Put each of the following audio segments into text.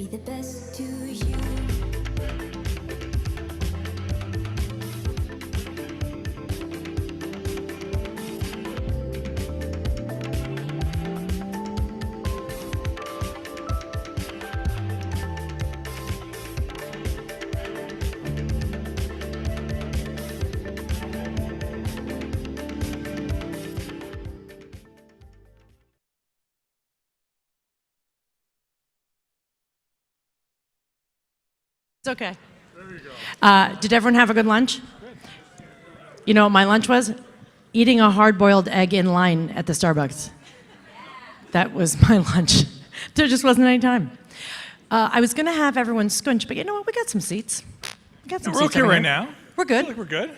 be the best to you. It's okay. There you go. Did everyone have a good lunch? Good. You know what my lunch was? Eating a hard-boiled egg in line at the Starbucks. That was my lunch. There just wasn't any time. I was going to have everyone scunch, but you know what? We got some seats. We got some we're seats okay over right here. now. We're good. I feel like we're good.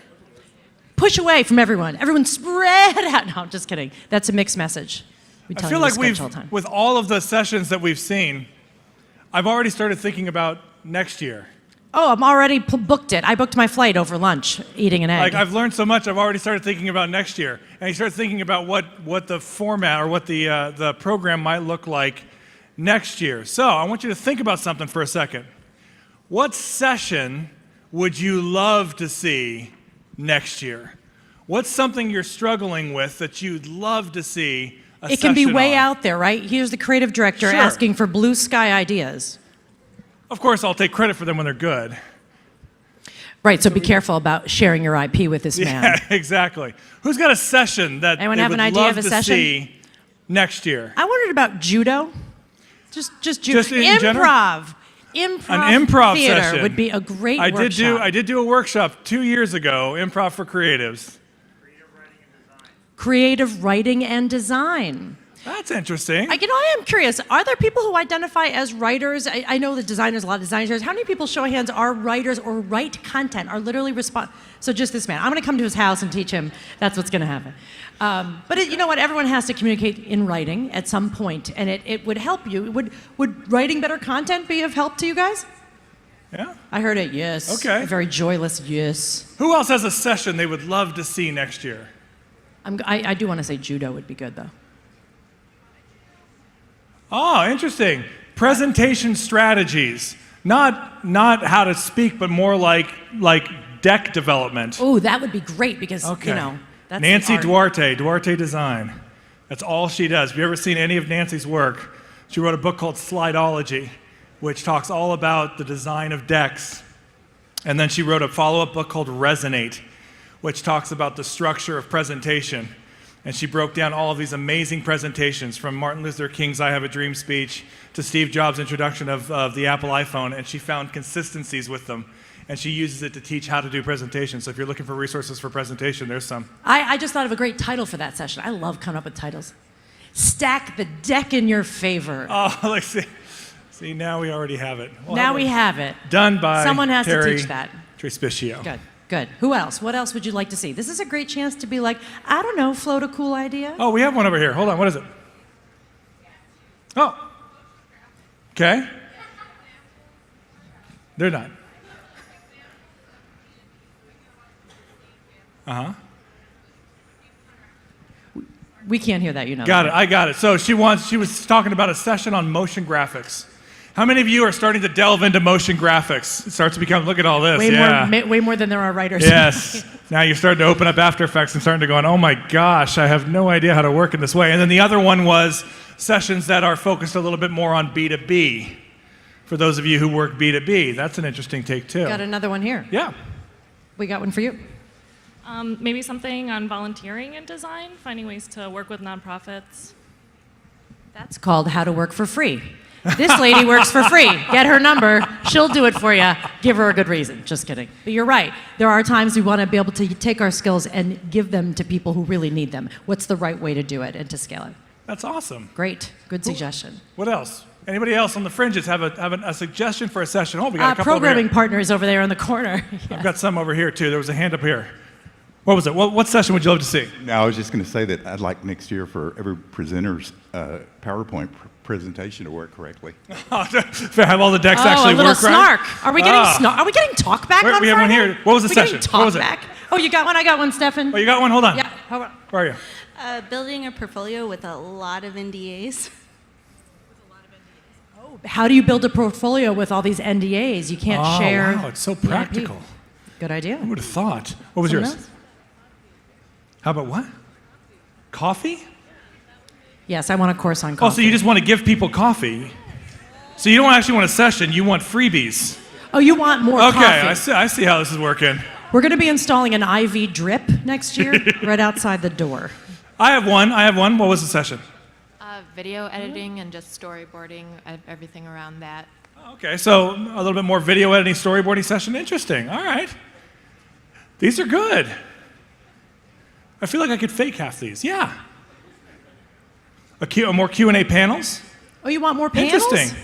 Push away from everyone. Everyone spread out. No, just kidding. That's a mixed message. I feel like with all of the sessions that we've seen, I've already started thinking about next year. Oh, I'm already booked it. I booked my flight over lunch, eating an egg. Like, I've learned so much, I've already started thinking about next year. And you start thinking about what the format or what the program might look like next year. So I want you to think about something for a second. What session would you love to see next year? What's something you're struggling with that you'd love to see a It can be session way on? out there, right? Here's the creative director Sure. asking for blue sky ideas. Of course, I'll take credit for them when they're good. Right, so be careful about sharing your IP with this man. Yeah, exactly. Who's got a session that Anyone they have would an idea love of a to session? see next year? I wondered about judo. Just judo. Just in general? Improv. An improv theater session would be a great I workshop. did do a workshop 2 years ago, Improv for Creatives. Creative writing and design. That's interesting. I am curious. Are there people who identify as writers? I know the designers, a lot of designers. How many people, show of hands, are writers or write content, are literally respond? So just this man. I'm going to come to his house and teach him. That's what's going to happen. But you know what? Everyone has to communicate in writing at some point, and it would help you. Would writing better content be of help to you guys? Yeah. I heard it, yes. Okay. A very joyless yes. Who else has a session they would love to see next year? I do want to say judo would be good, though. Oh, interesting. Presentation strategies. Not how to speak, but more like deck development. Oh, that would be great because, Okay. you know, that's Nancy the art. Duarte Design. That's all she does. Have you ever seen any of Nancy's work? She wrote a book called Slideology, which talks all about the design of decks. And then she wrote a follow-up book called Resonate, which talks about the structure of presentation. And she broke down all of these amazing presentations, from Martin Luther King's I Have a Dream speech to Steve Jobs' introduction of the Apple iPhone, and she found consistencies with them. And she uses it to teach how to do presentations. So if you're looking for resources for presentation, there's some. I just thought of a great title for that session. I love coming up with titles. Stack the deck in your favor. Oh, let's see. See, now we already have it. Now we have it. Done by Someone has Terry to teach that. Trespicio. Good, good. Who else? What else would you like to see? This is a great chance to be like, I don't know, float a cool idea. Oh, we have one over here. Hold on, what is it? Oh. Okay. They're not. Uh-huh. We can't hear that, you know. Got it, I got it. So she was talking about a session on motion graphics. How many of you are starting to delve into motion graphics? It starts to become, look at all this, Way more than there are writers. Yes. Now you're starting to open up After Effects and starting to go, oh my gosh, I have no idea how to work in this way. And then the other one was sessions that are focused a little bit more on B2B. For those of you who work B2B, that's an interesting take too. Got another one here. Yeah. We got one for you. Maybe something on volunteering in design, finding ways to work with nonprofits. That's called How to Work for Free. This lady works for free. Get her number. She'll do it for you. Give her a good reason. Just kidding. But you're right. There are times we want to be able to take our skills and give them to people who really need them. What's the right way to do it and to scale it? That's awesome. Great. Good suggestion. What else? Anybody else on the fringes have a suggestion for a session? Oh, we got a couple programming over here. partners over there in the corner. Yes. I've got some over here too. There was a hand up here. What was it? What session would you love to see? No, I was just going to say that I'd like next year for every presenter's PowerPoint presentation to work correctly. To have all the decks actually a little work snark. right? Are we getting snark? Are we getting talk back on We have one Friday? here. What was the we session? Getting What talk was it? back? Oh, you got one. I got one, Stefan. Oh, you got one? Hold on. Yeah. Hold on. Where are you? Building a portfolio with a lot of NDAs. Oh, How do you build a portfolio with all these NDAs? You can't share. Wow, it's so the IP. practical. Good idea. Who would have thought? What was Someone yours? else? How about what? Coffee? Yes, I want a course on coffee. Oh, so you just want to give people coffee? So you don't actually want a session, you want freebies. Oh, you want more Okay, coffee. I see how this is working. We're going to be installing an IV drip next year right outside the door. I have one. What was the session? Video editing and just storyboarding, everything around that. Okay, so a little bit more video editing, storyboarding session. Interesting. All right. These are good. I feel like I could fake half these. Yeah. More Q&A panels. Oh, you want more panels? Interesting.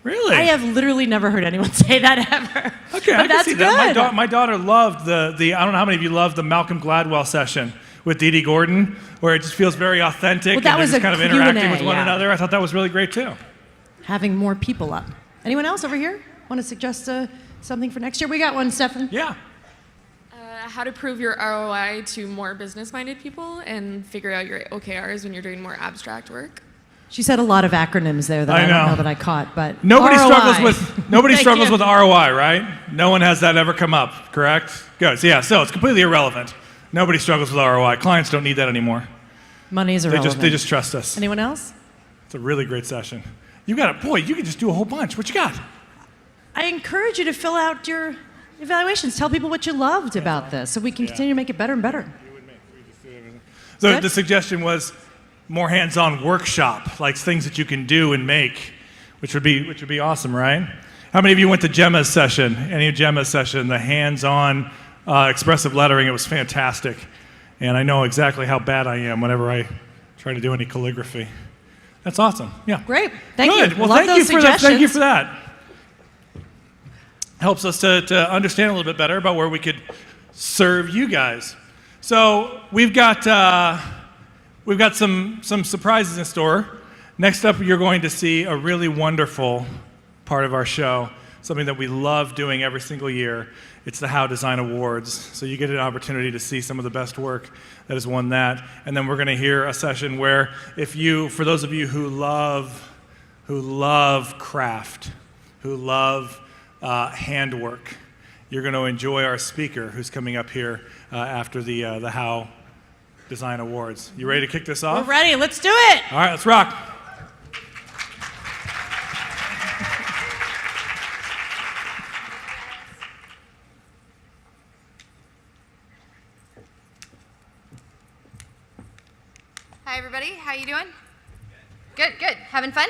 Really? I have literally never heard anyone say that ever. Okay, but I can that's see good. that. My daughter loved the. I don't know how many of you loved the Malcolm Gladwell session with Dee Dee Gordon, where it just feels very authentic Well, that and was they're just a kind of interacting Q&A, with one yeah. another. I thought that was really great too. Having more people up. Anyone else over here want to suggest something for next year? We got one, Stefan. Yeah. How to prove your ROI to more business-minded people and figure out your OKRs when you're doing more abstract work. She said a lot of acronyms there that I don't know. know that I caught, but Nobody ROI. Nobody Thank struggles you. with ROI, right? No one has that ever come up, correct? Good. So, yeah, so it's completely irrelevant. Nobody struggles with ROI. Clients don't need that anymore. Money's irrelevant. They just trust us. Anyone else? It's a really great session. You got it. Boy, you can just do a whole bunch. What you got? I encourage you to fill out your evaluations. Tell people what you loved about this so we can continue to make it better and better. So Good. the suggestion was more hands-on workshop, like things that you can do and make, which would be awesome, right? How many of you went to Gemma's session? Any of Gemma's session, the hands-on expressive lettering? It was fantastic, and I know exactly how bad I am whenever I try to do any calligraphy. That's awesome. Yeah. Great. Thank Good. you. Well, Love thank those you for that. Thank you suggestions. for that. Helps us to understand a little bit better about where we could serve you guys. So we've got some surprises in store. Next up, you're going to see a really wonderful part of our show, something that we love doing every single year. It's the How Design Awards. So you get an opportunity to see some of the best work that has won that. And then we're going to hear a session where for those of you who love craft, who love handwork, you're going to enjoy our speaker who's coming up here after the How Design Awards. You ready to kick this off? We're ready. Let's do it. All right, let's rock. Hi everybody, how you doing? Good, good. Having fun?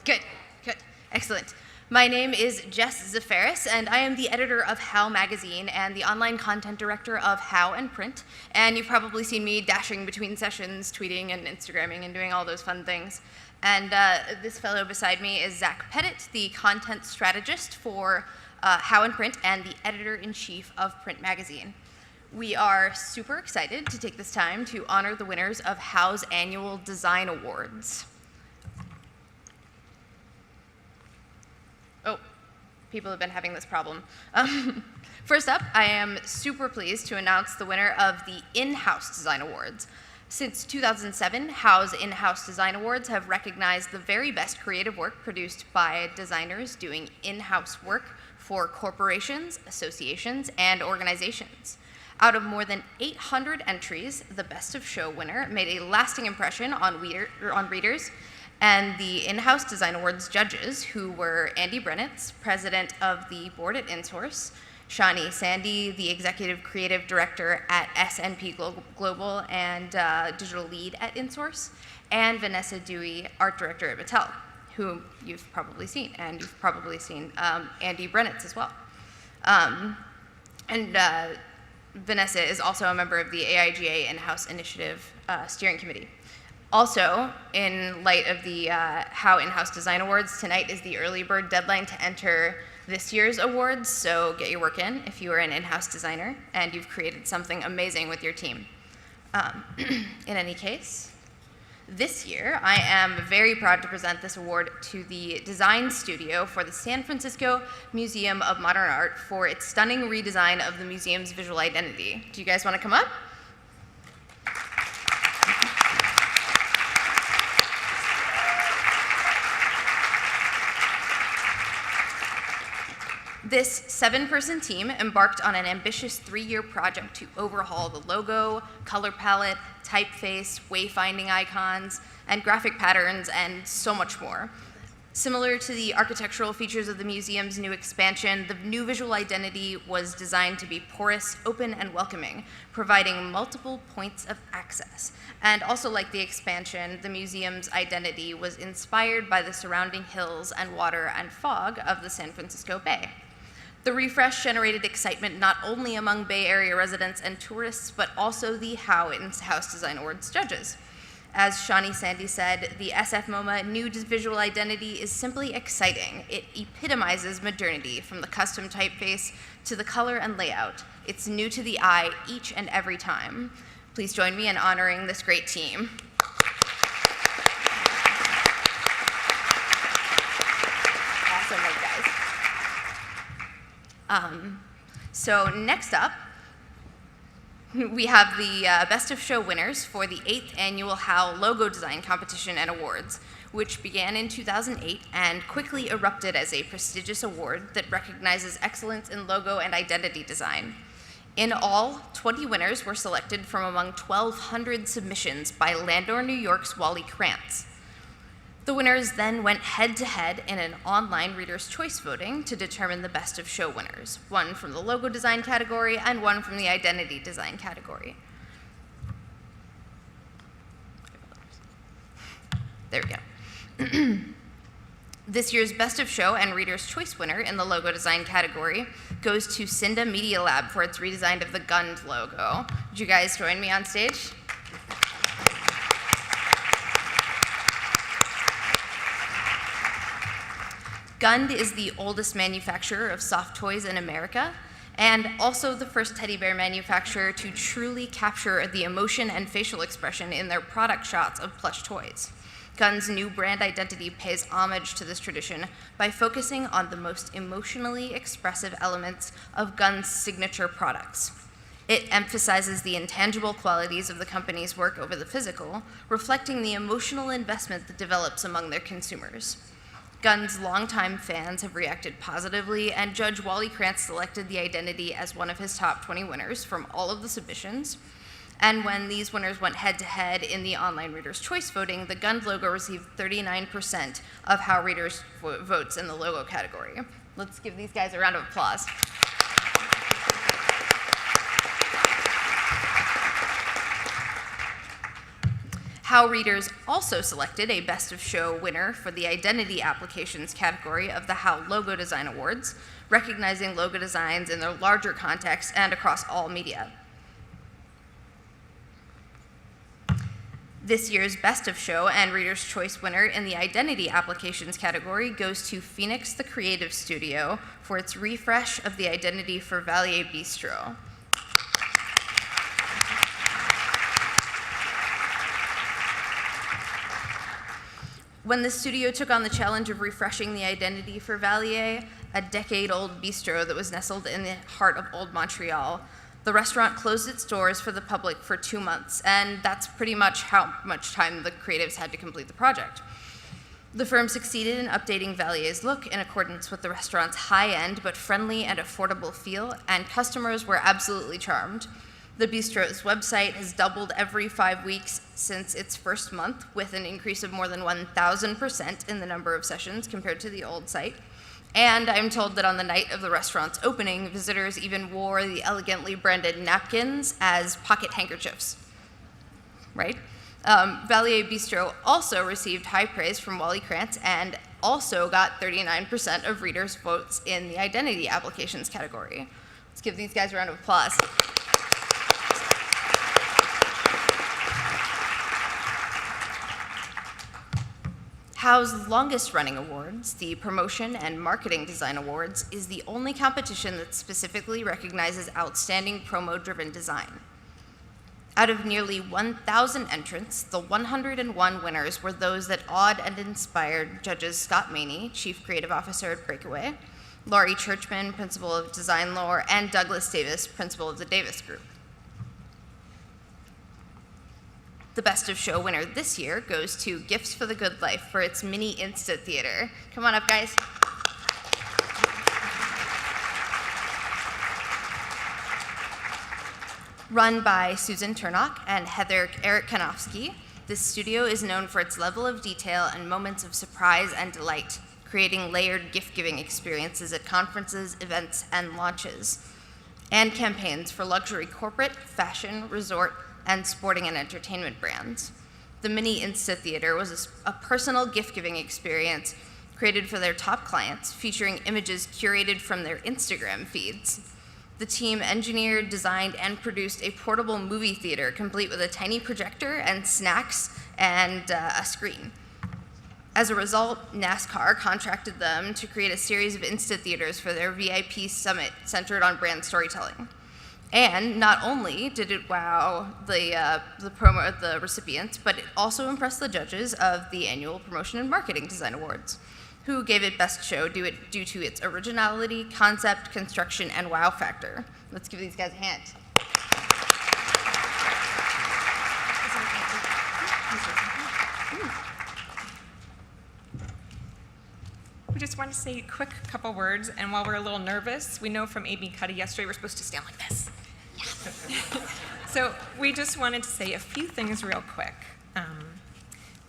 Good, good. Excellent. My name is Jess Zafaris, and I am the editor of How Magazine and the online content director of How and Print. And you've probably seen me dashing between sessions, tweeting and Instagramming and doing all those fun things. And this fellow beside me is Zach Pettit, the content strategist for How and Print and the editor-in-chief of Print Magazine. We are super excited to take this time to honor the winners of How's annual Design Awards. Oh, people have been having this problem. First up, I am super pleased to announce the winner of the In-House Design Awards. Since 2007, How's In-House Design Awards have recognized the very best creative work produced by designers doing in-house work for corporations, associations, and organizations. Out of more than 800 entries, the Best of Show winner made a lasting impression on readers, and the In-House Design Awards judges, who were Andy Brennitz, president of the board at InSource, Shani Sandy, the executive creative director at SNP Global and digital lead at InSource, and Vanessa Dewey, art director at Mattel, whom you've probably seen, and you've probably seen Andy Brennitz as well. Vanessa is also a member of the AIGA In-House Initiative Steering Committee. Also, in light of the How In-House Design Awards, tonight is the early bird deadline to enter this year's awards, so get your work in if you are an in-house designer and you've created something amazing with your team. In any case, this year, I am very proud to present this award to the design studio for the San Francisco Museum of Modern Art for its stunning redesign of the museum's visual identity. Do you guys want to come up? This 7-person team embarked on an ambitious 3-year project to overhaul the logo, color palette, typeface, wayfinding icons, and graphic patterns, and so much more. Similar to the architectural features of the museum's new expansion, the new visual identity was designed to be porous, open, and welcoming, providing multiple points of access. And also like the expansion, the museum's identity was inspired by the surrounding hills and water and fog of the San Francisco Bay. The refresh generated excitement not only among Bay Area residents and tourists, but also the How In-House Design Awards judges. As Shawnee Sandy said, the SF MoMA new visual identity is simply exciting. It epitomizes modernity, from the custom typeface to the color and layout. It's new to the eye each and every time. Please join me in honoring this great team. Awesome work, guys. So next up, we have the Best of Show winners for the 8th annual HOW Logo Design Competition and Awards, which began in 2008 and quickly erupted as a prestigious award that recognizes excellence in logo and identity design. In all, 20 winners were selected from among 1,200 submissions by Landor New York's Wally Krantz. The winners then went head-to-head in an online Reader's Choice voting to determine the Best of Show winners, one from the logo design category and one from the identity design category. There we go. This year's Best of Show and Reader's Choice winner in the logo design category goes to Cinda Media Lab for its redesign of the GUND logo. Would you guys join me on stage? GUND is the oldest manufacturer of soft toys in America, and also the first teddy bear manufacturer to truly capture the emotion and facial expression in their product shots of plush toys. GUND's new brand identity pays homage to this tradition by focusing on the most emotionally expressive elements of GUND's signature products. It emphasizes the intangible qualities of the company's work over the physical, reflecting the emotional investment that develops among their consumers. GUND's longtime fans have reacted positively, and Judge Wally Krantz selected the identity as one of his top 20 winners from all of the submissions. And when these winners went head-to-head in the online Reader's Choice voting, the GUND logo received 39% of how readers votes in the logo category. Let's give these guys a round of applause. HOW readers also selected a Best of Show winner for the Identity Applications category of the HOW Logo Design Awards, recognizing logo designs in their larger context and across all media. This year's Best of Show and Reader's Choice winner in the Identity Applications category goes to Phoenix the Creative Studio for its refresh of the identity for Valier Bistro. When the studio took on the challenge of refreshing the identity for Valier, a decade-old bistro that was nestled in the heart of Old Montreal, the restaurant closed its doors for the public for 2 months, and that's pretty much how much time the creatives had to complete the project. The firm succeeded in updating Valier's look in accordance with the restaurant's high-end but friendly and affordable feel, and customers were absolutely charmed. The bistro's website has doubled every 5 weeks since its first month, with an increase of more than 1,000% in the number of sessions compared to the old site. And I'm told that on the night of the restaurant's opening, visitors even wore the elegantly branded napkins as pocket handkerchiefs, right? Valier Bistro also received high praise from Wally Krantz and also got 39% of readers' votes in the Identity Applications category. Let's give these guys a round of applause. HOW's longest-running awards, the Promotion and Marketing Design Awards, is the only competition that specifically recognizes outstanding promo-driven design. Out of nearly 1,000 entrants, the 101 winners were those that awed and inspired judges Scott Maney, Chief Creative Officer at Breakaway, Laurie Churchman, Principal of Design Lore, and Douglas Davis, Principal of the Davis Group. The Best of Show winner this year goes to Gifts for the Good Life for its mini Insta Theater. Come on up, guys. Run by Susan Turnock and Eric Kanofsky, this studio is known for its level of detail and moments of surprise and delight, creating layered gift-giving experiences at conferences, events, and launches, and campaigns for luxury corporate, fashion, resort, and sporting and entertainment brands. The Mini Insta Theater was a personal gift-giving experience created for their top clients, featuring images curated from their Instagram feeds. The team engineered, designed, and produced a portable movie theater complete with a tiny projector and snacks and a screen. As a result, NASCAR contracted them to create a series of Insta Theaters for their VIP summit centered on brand storytelling. And not only did it wow the recipients, but it also impressed the judges of the annual Promotion and Marketing Design Awards, who gave it Best Show due to its originality, concept, construction, and wow factor. Let's give these guys a hand. We just want to say a quick couple words, and while we're a little nervous, we know from A.B. Cuddy yesterday we're supposed to stand like this. So we just wanted to say a few things real quick.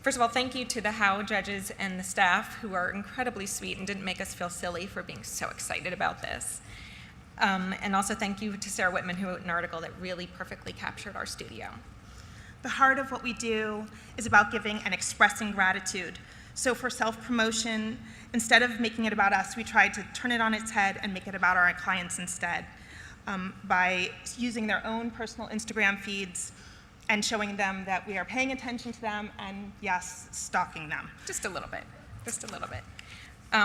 First of all, thank you to the Howe judges and the staff who are incredibly sweet and didn't make us feel silly for being so excited about this. And also thank you to Sarah Whitman, who wrote an article that really perfectly captured our studio. The heart of what we do is about giving and expressing gratitude. So for self-promotion, instead of making it about us, we tried to turn it on its head and make it about our clients instead, by using their own personal Instagram feeds and showing them that we are paying attention to them and, yes, stalking them. Just a little bit, just a little bit.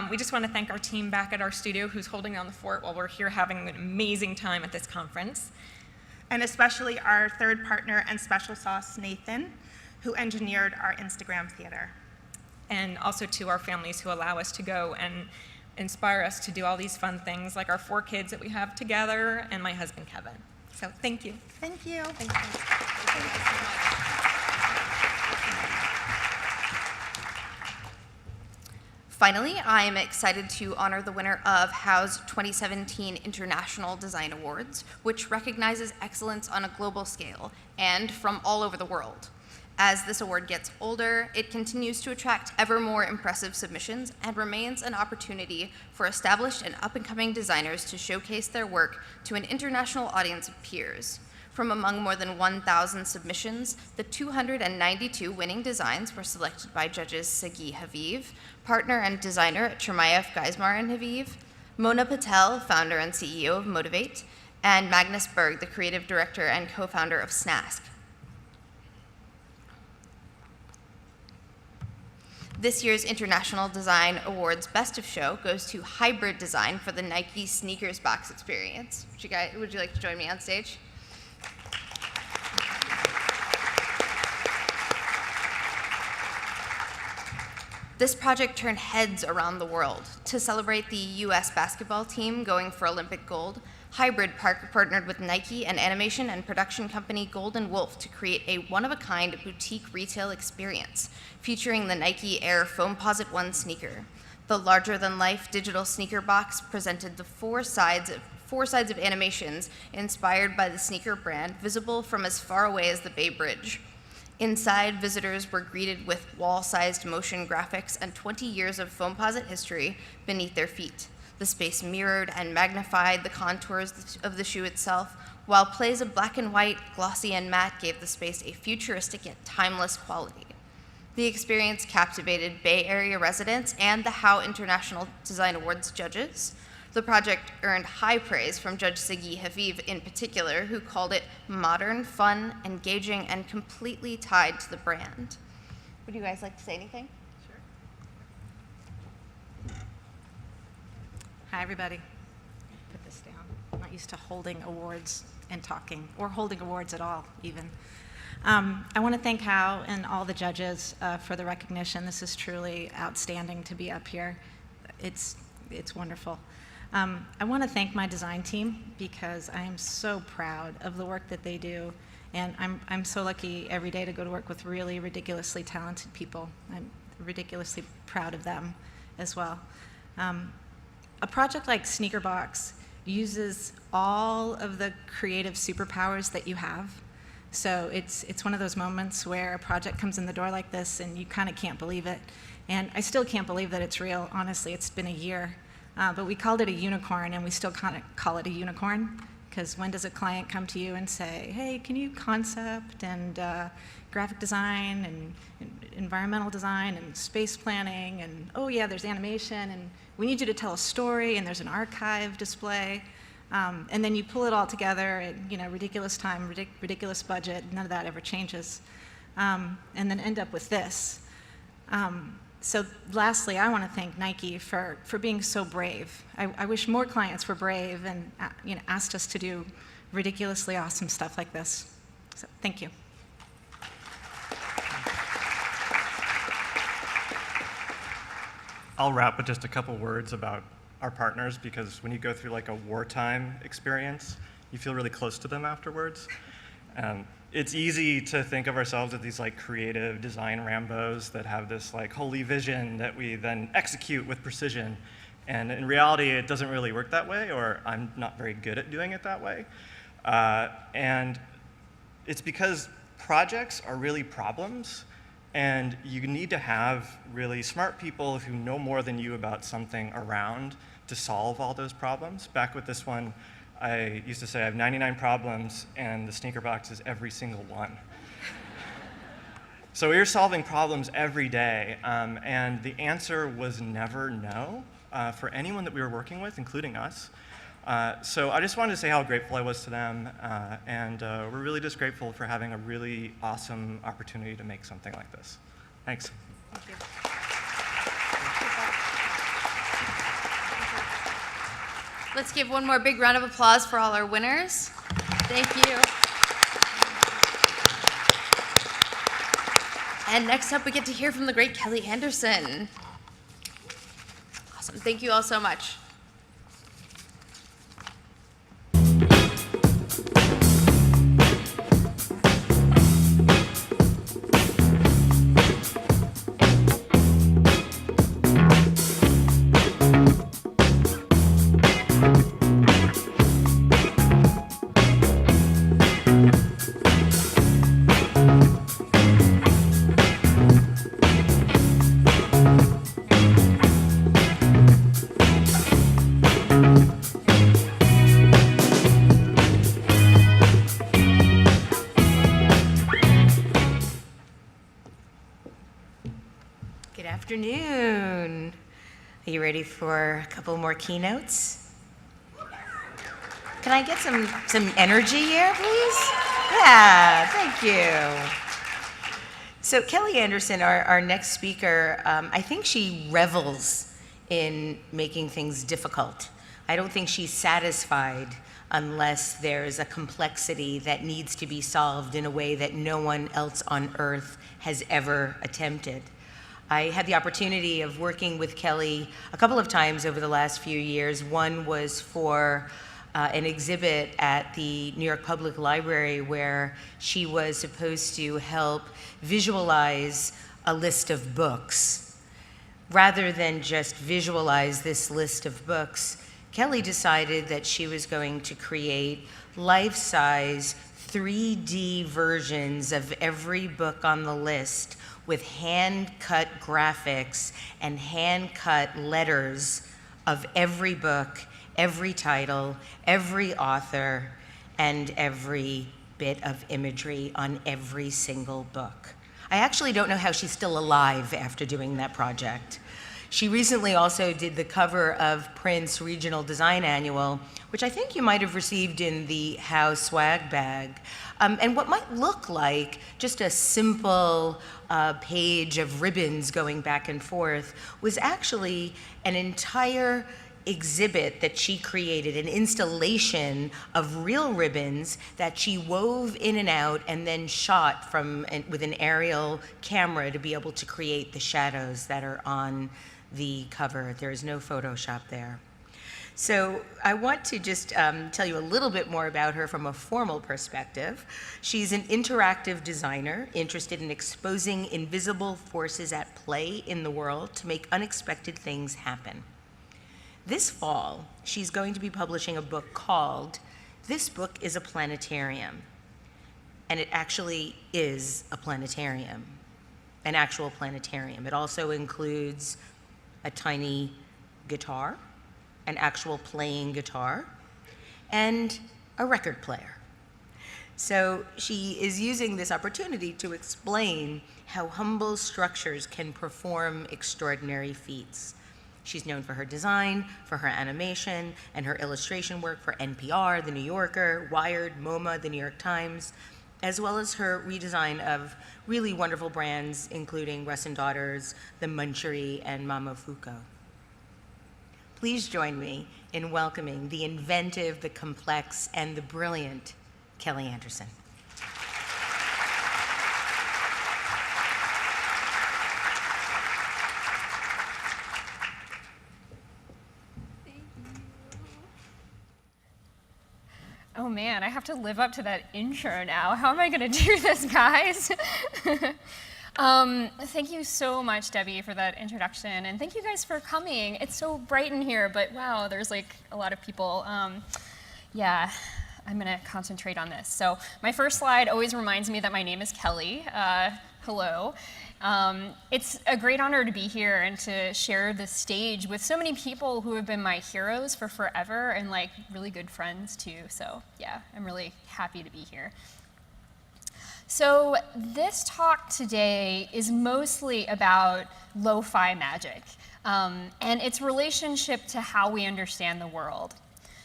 We just want to thank our team back at our studio who's holding down the fort while we're here having an amazing time at this conference. And especially our third partner and special sauce, Nathan, who engineered our Instagram theater. And also to our families who allow us to go and inspire us to do all these fun things, like our 4 kids that we have together and my husband, Kevin. So thank you. Thank you. Thank you. Finally, I am excited to honor the winner of Howe's 2017 International Design Awards, which recognizes excellence on a global scale and from all over the world. As this award gets older, it continues to attract ever more impressive submissions and remains an opportunity for established and up-and-coming designers to showcase their work to an international audience of peers. From among more than 1,000 submissions, the 292 winning designs were selected by judges Sagi Haviv, partner and designer at Chermayeff, Geismar and Haviv, Mona Patel, founder and CEO of Motivate, and Magnus Berg, the creative director and co-founder of Snask. This year's International Design Awards Best of Show goes to Hybrid Design for the Nike Sneakers Box Experience. Would you like to join me on stage? This project turned heads around the world. To celebrate the US basketball team going for Olympic gold, Hybrid partnered with Nike and animation and production company Golden Wolf to create a one-of-a-kind boutique retail experience featuring the Nike Air Foamposite 1 sneaker. The larger-than-life digital sneaker box presented the four sides of animations inspired by the sneaker brand, visible from as far away as the Bay Bridge. Inside, visitors were greeted with wall-sized motion graphics and 20 years of Foamposite history beneath their feet. The space mirrored and magnified the contours of the shoe itself, while plays of black and white, glossy and matte gave the space a futuristic yet timeless quality. The experience captivated Bay Area residents and the Howe International Design Awards judges. The project earned high praise from Judge Sagi Haviv in particular, who called it modern, fun, engaging, and completely tied to the brand. Would you guys like to say anything? Hi, everybody. Put this down. I'm not used to holding awards and talking, or holding awards at all, even. I want to thank Howe and all the judges for the recognition. This is truly outstanding to be up here. It's wonderful. I want to thank my design team because I am so proud of the work that they do, and I'm so lucky every day to go to work with really ridiculously talented people. I'm ridiculously proud of them as well. A project like Sneaker Box uses all of the creative superpowers that you have. So it's one of those moments where a project comes in the door like this and you kind of can't believe it. And I still can't believe that it's real, honestly. It's been a year. But we called it a unicorn, and we still kind of call it a unicorn, because when does a client come to you and say, hey, can you concept and graphic design and environmental design and space planning, and oh yeah, there's animation, and we need you to tell a story, and there's an archive display. And then you pull it all together at ridiculous time, ridiculous budget, none of that ever changes. And then end up with this. So lastly, I want to thank Nike for being so brave. I wish more clients were brave and asked us to do ridiculously awesome stuff like this. So thank you. I'll wrap with just a couple words about our partners, because when you go through like a wartime experience, you feel really close to them afterwards. It's easy to think of ourselves as these like creative design Rambos that have this like holy vision that we then execute with precision. And in reality, it doesn't really work that way, or I'm not very good at doing it that way. And it's because projects are really problems, and you need to have really smart people who know more than you about something around to solve all those problems. Back with this one, I used to say I have 99 problems, and the sneaker box is every single one. So we were solving problems every day, and the answer was never no for anyone that we were working with, including us. So I just wanted to say how grateful I was to them, and we're really just grateful for having a really awesome opportunity to make something like this. Thanks. Thank you. Let's give one more big round of applause for all our winners. Thank you. And next up, we get to hear from the great Kelli Anderson. Awesome. Thank you all so much. Good afternoon. Are you ready for a couple more keynotes? Can I get some energy here, please? Yeah, thank you. So Kelli Anderson, our next speaker, I think she revels in making things difficult. I don't think she's satisfied unless there's a complexity that needs to be solved in a way that no one else on earth has ever attempted. I had the opportunity of working with Kelli a couple of times over the last few years. One was for an exhibit at the New York Public Library where she was supposed to help visualize a list of books. Rather than just visualize this list of books, Kelli decided that she was going to create life-size 3D versions of every book on the list with hand-cut graphics and hand-cut letters of every book, every title, every author, and every bit of imagery on every single book. I actually don't know how she's still alive after doing that project. She recently also did the cover of Print's Regional Design Annual, which I think you might have received in the How swag bag. And what might look like just a simple page of ribbons going back and forth was actually an entire exhibit that she created, an installation of real ribbons that she wove in and out and then shot with an aerial camera to be able to create the shadows that are on the cover. There is no Photoshop there. So I want to just tell you a little bit more about her from a formal perspective. She's an interactive designer interested in exposing invisible forces at play in the world to make unexpected things happen. This fall, she's going to be publishing a book called This Book is a Planetarium. And it actually is a planetarium, an actual planetarium. It also includes a tiny guitar, an actual playing guitar, and a record player. So she is using this opportunity to explain how humble structures can perform extraordinary feats. She's known for her design, for her animation, and her illustration work for NPR, The New Yorker, Wired, MoMA, The New York Times, as well as her redesign of really wonderful brands, including Russ & Daughters, The Munchery, and Momofuku. Please join me in welcoming the inventive, the complex, and the brilliant Kelli Anderson. Oh man, I have to live up to that intro now. How am I gonna do this, guys? Thank you so much, Debbie, for that introduction, and thank you guys for coming. It's so bright in here, but wow, there's like a lot of people. Yeah, I'm gonna concentrate on this. So my first slide always reminds me that my name is Kelli. Hello. It's a great honor to be here and to share this stage with so many people who have been my heroes for forever and like really good friends too. So yeah, I'm really happy to be here. So this talk today is mostly about lo-fi magic and its relationship to how we understand the world.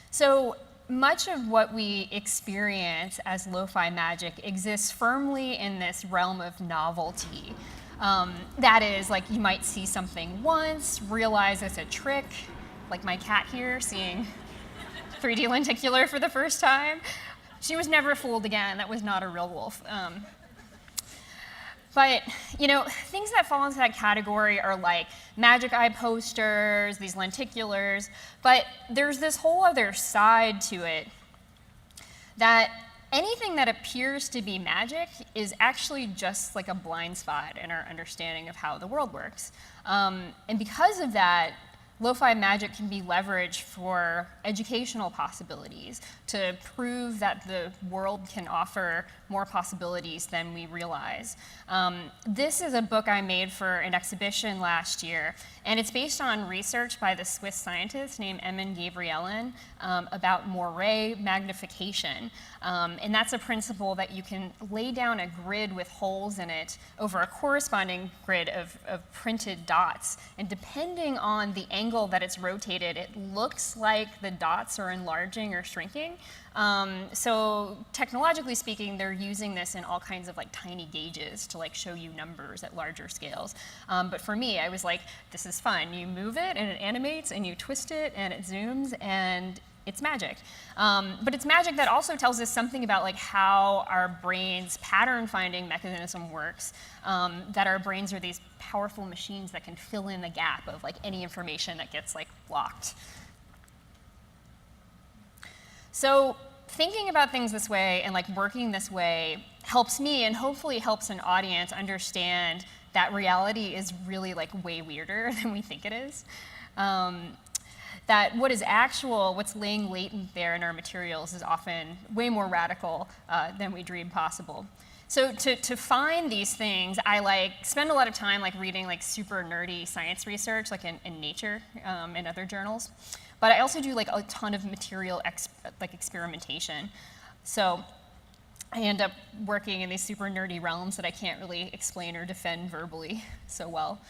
So much of what we experience as lo-fi magic exists firmly in this realm of novelty. That is, like, you might see something once, realize it's a trick, like my cat here seeing 3D lenticular for the first time. She was never fooled again. That was not a real wolf. But, you know, things that fall into that category are like magic eye posters, these lenticulars, but there's this whole other side to it that anything that appears to be magic is actually just like a blind spot in our understanding of how the world works. And because of that, lo-fi magic can be leveraged for educational possibilities, to prove that the world can offer more possibilities than we realize. This is a book I made for an exhibition last year, and it's based on research by the Swiss scientist named Emin Gabrielen about Moiré magnification. And that's a principle that you can lay down a grid with holes in it over a corresponding grid of printed dots. And depending on the angle that it's rotated, it looks like the dots are enlarging or shrinking. So technologically speaking, they're using this in all kinds of like tiny gauges to like show you numbers at larger scales. But for me, I was like, this is fun. You move it and it animates and you twist it and it zooms and it's magic. But it's magic that also tells us something about like how our brain's pattern finding mechanism works, that our brains are these powerful machines that can fill in the gap of like any information that gets like blocked. So thinking about things this way and like working this way helps me and hopefully helps an audience understand that reality is really like way weirder than we think it is. That what is actual, what's laying latent there in our materials is often way more radical than we dreamed possible. So to find these things, I like spend a lot of time like reading like super nerdy science research, like in Nature and other journals. But I also do like a ton of material experimentation. So I end up working in these super nerdy realms that I can't really explain or defend verbally so well.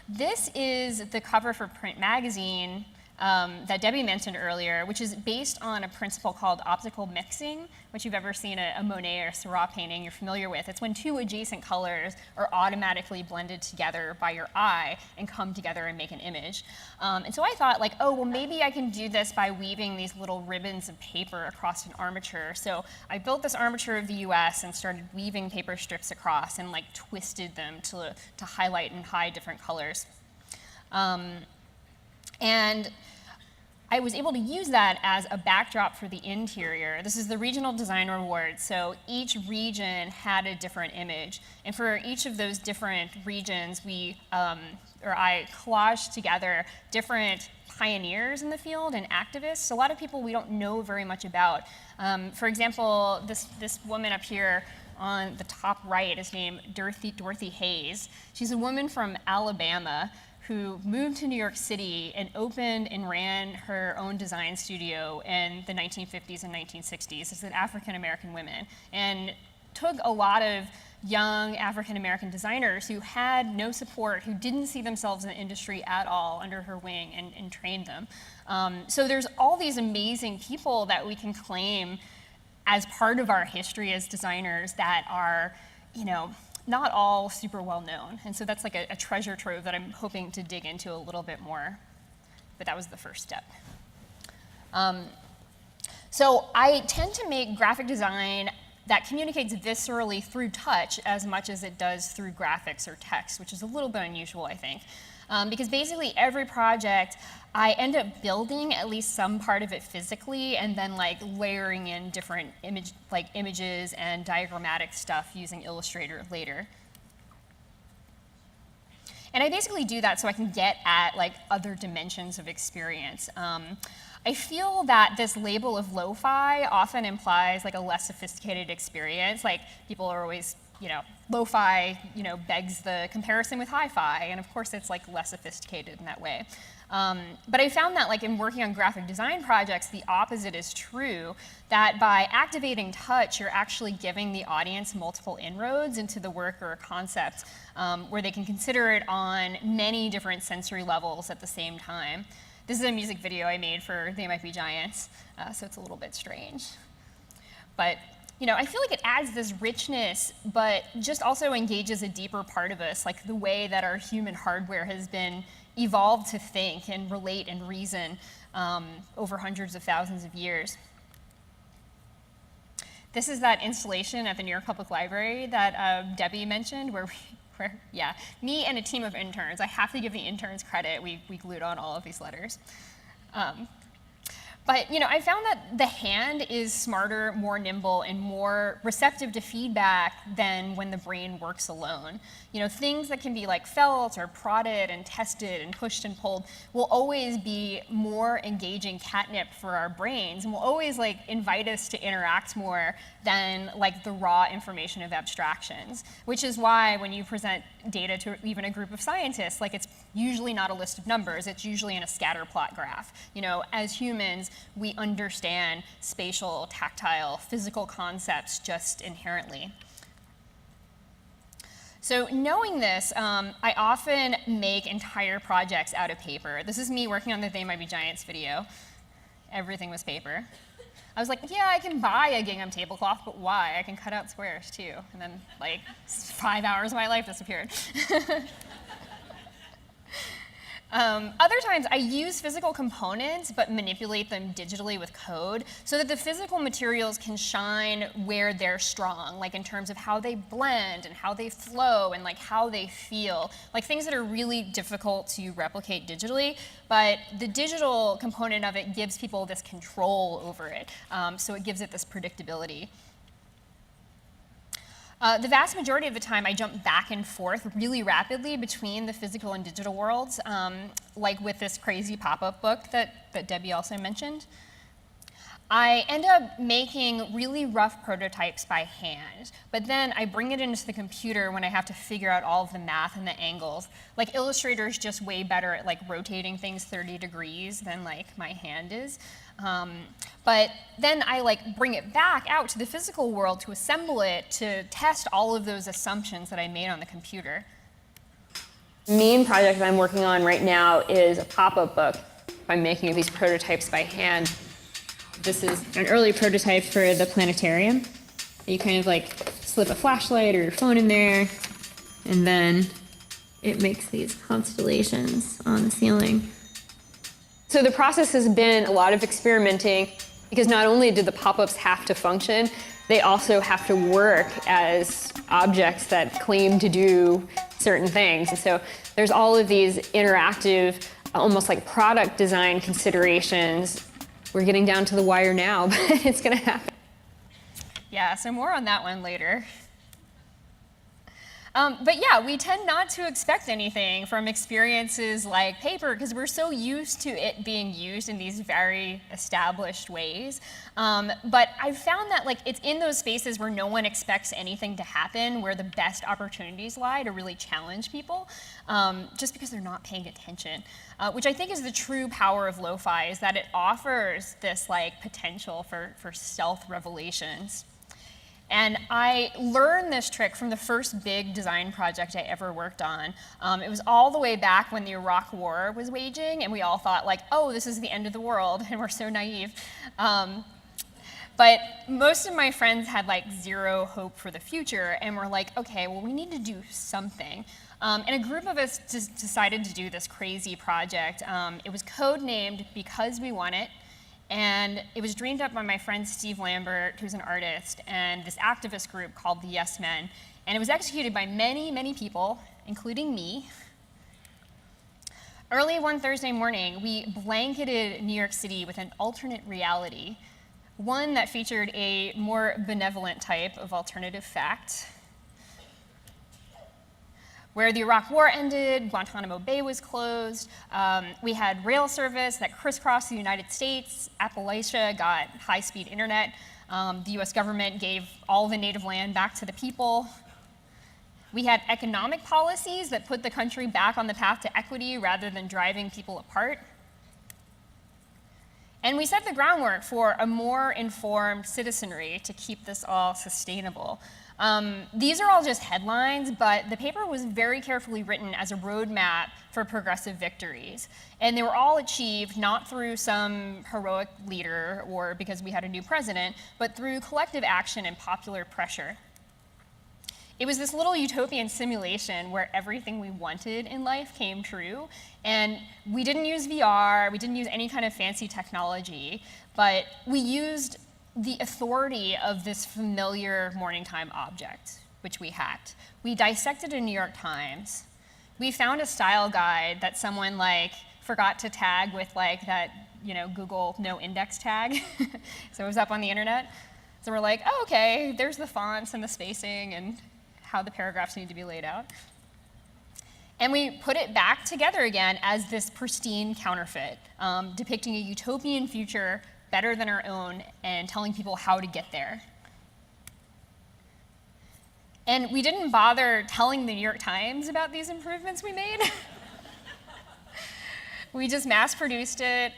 This is the cover for Print Magazine that Debbie mentioned earlier, which is based on a principle called optical mixing, which you've ever seen a Monet or Seurat painting you're familiar with. It's when two adjacent colors are automatically blended together by your eye and come together and make an image. And so I thought like, oh, well maybe I can do this by weaving these little ribbons of paper across an armature. So I built this armature of the US and started weaving paper strips across and like twisted them to highlight and hide different colors. And I was able to use that as a backdrop for the interior. This is the Regional Design Award, so each region had a different image. And for each of those different regions, we I collaged together different pioneers in the field and activists, a lot of people we don't know very much about. For example, this woman up here on the top right is named Dorothy Hayes. She's a woman from Alabama who moved to New York City and opened and ran her own design studio in the 1950s and 1960s as an African-American woman, and took a lot of young African-American designers who had no support, who didn't see themselves in the industry at all, under her wing and trained them. So there's all these amazing people that we can claim as part of our history as designers that are, not all super well known. And so that's like a treasure trove that I'm hoping to dig into a little bit more. But that was the first step. So I tend to make graphic design that communicates viscerally through touch as much as it does through graphics or text, which is a little bit unusual, I think. Because basically every project, I end up building at least some part of it physically and then like layering in different images and diagrammatic stuff using Illustrator later. And I basically do that so I can get at like other dimensions of experience. I feel that this label of lo-fi often implies like a less sophisticated experience. Like people are always, lo-fi, begs the comparison with hi-fi, and of course it's like less sophisticated in that way. But I found that like in working on graphic design projects, the opposite is true, that by activating touch, you're actually giving the audience multiple inroads into the work or a concept where they can consider it on many different sensory levels at the same time. This is a music video I made for They Might Be Giants, so it's a little bit strange. But I feel like it adds this richness, but just also engages a deeper part of us, like the way that our human hardware has been evolved to think and relate and reason over hundreds of thousands of years. This is that installation at the New York Public Library that Debbie mentioned, where me and a team of interns. I have to give the interns credit. We glued on all of these letters. But I found that the hand is smarter, more nimble, and more receptive to feedback than when the brain works alone. Things that can be like felt or prodded and tested and pushed and pulled will always be more engaging catnip for our brains, and will always like invite us to interact more than like the raw information of abstractions. Which is why when you present data to even a group of scientists, like it's usually not a list of numbers, it's usually in a scatter plot graph. As humans, we understand spatial, tactile, physical concepts just inherently. So knowing this, I often make entire projects out of paper. This is me working on the They Might Be Giants video. Everything was paper. I was like, yeah, I can buy a gingham tablecloth, but why? I can cut out squares too. And then like 5 hours of my life disappeared. Other times I use physical components but manipulate them digitally with code so that the physical materials can shine where they're strong, like in terms of how they blend and how they flow and like how they feel, like things that are really difficult to replicate digitally, but the digital component of it gives people this control over it, so it gives it this predictability. The vast majority of the time, I jump back and forth really rapidly between the physical and digital worlds, like with this crazy pop-up book that Debbie also mentioned. I end up making really rough prototypes by hand, but then I bring it into the computer when I have to figure out all of the math and the angles. Like Illustrator is just way better at like rotating things 30 degrees than like my hand is. But then I like bring it back out to the physical world to assemble it to test all of those assumptions that I made on the computer. The main project I'm working on right now is a pop-up book. I'm making these prototypes by hand. This is an early prototype for the planetarium. You kind of like slip a flashlight or your phone in there, and then it makes these constellations on the ceiling. So the process has been a lot of experimenting, because not only do the pop-ups have to function, they also have to work as objects that claim to do certain things. And so there's all of these interactive, almost like product design considerations. We're getting down to the wire now, but it's going to happen. Yeah, so more on that one later. But yeah, we tend not to expect anything from experiences like paper because we're so used to it being used in these very established ways. But I've found that like it's in those spaces where no one expects anything to happen where the best opportunities lie to really challenge people, just because they're not paying attention. Which I think is the true power of lo-fi, is that it offers this like potential for stealth revelations. And I learned this trick from the first big design project I ever worked on. It was all the way back when the Iraq War was waging, and we all thought like, oh, this is the end of the world, and we're so naive. But most of my friends had like zero hope for the future, and were like, okay, well, we need to do something. And a group of us just decided to do this crazy project. It was codenamed Because We Want It. And it was dreamed up by my friend Steve Lambert, who's an artist, and this activist group called the Yes Men. And it was executed by many, many people, including me. Early one Thursday morning, we blanketed New York City with an alternate reality, one that featured a more benevolent type of alternative fact. Where the Iraq War ended, Guantanamo Bay was closed. We had rail service that crisscrossed the United States. Appalachia got high-speed internet. The US government gave all the native land back to the people. We had economic policies that put the country back on the path to equity rather than driving people apart. And we set the groundwork for a more informed citizenry to keep this all sustainable. These are all just headlines, but the paper was very carefully written as a roadmap for progressive victories. And they were all achieved not through some heroic leader or because we had a new president, but through collective action and popular pressure. It was this little utopian simulation where everything we wanted in life came true. And we didn't use VR, we didn't use any kind of fancy technology, but we used the authority of this familiar morning time object, which we hacked. We dissected a New York Times. We found a style guide that someone like forgot to tag with like that, Google no index tag. So it was up on the internet. So we're like, oh, okay, there's the fonts and the spacing and how the paragraphs need to be laid out. And we put it back together again as this pristine counterfeit, depicting a utopian future better than our own and telling people how to get there. And we didn't bother telling the New York Times about these improvements we made. We just mass produced it.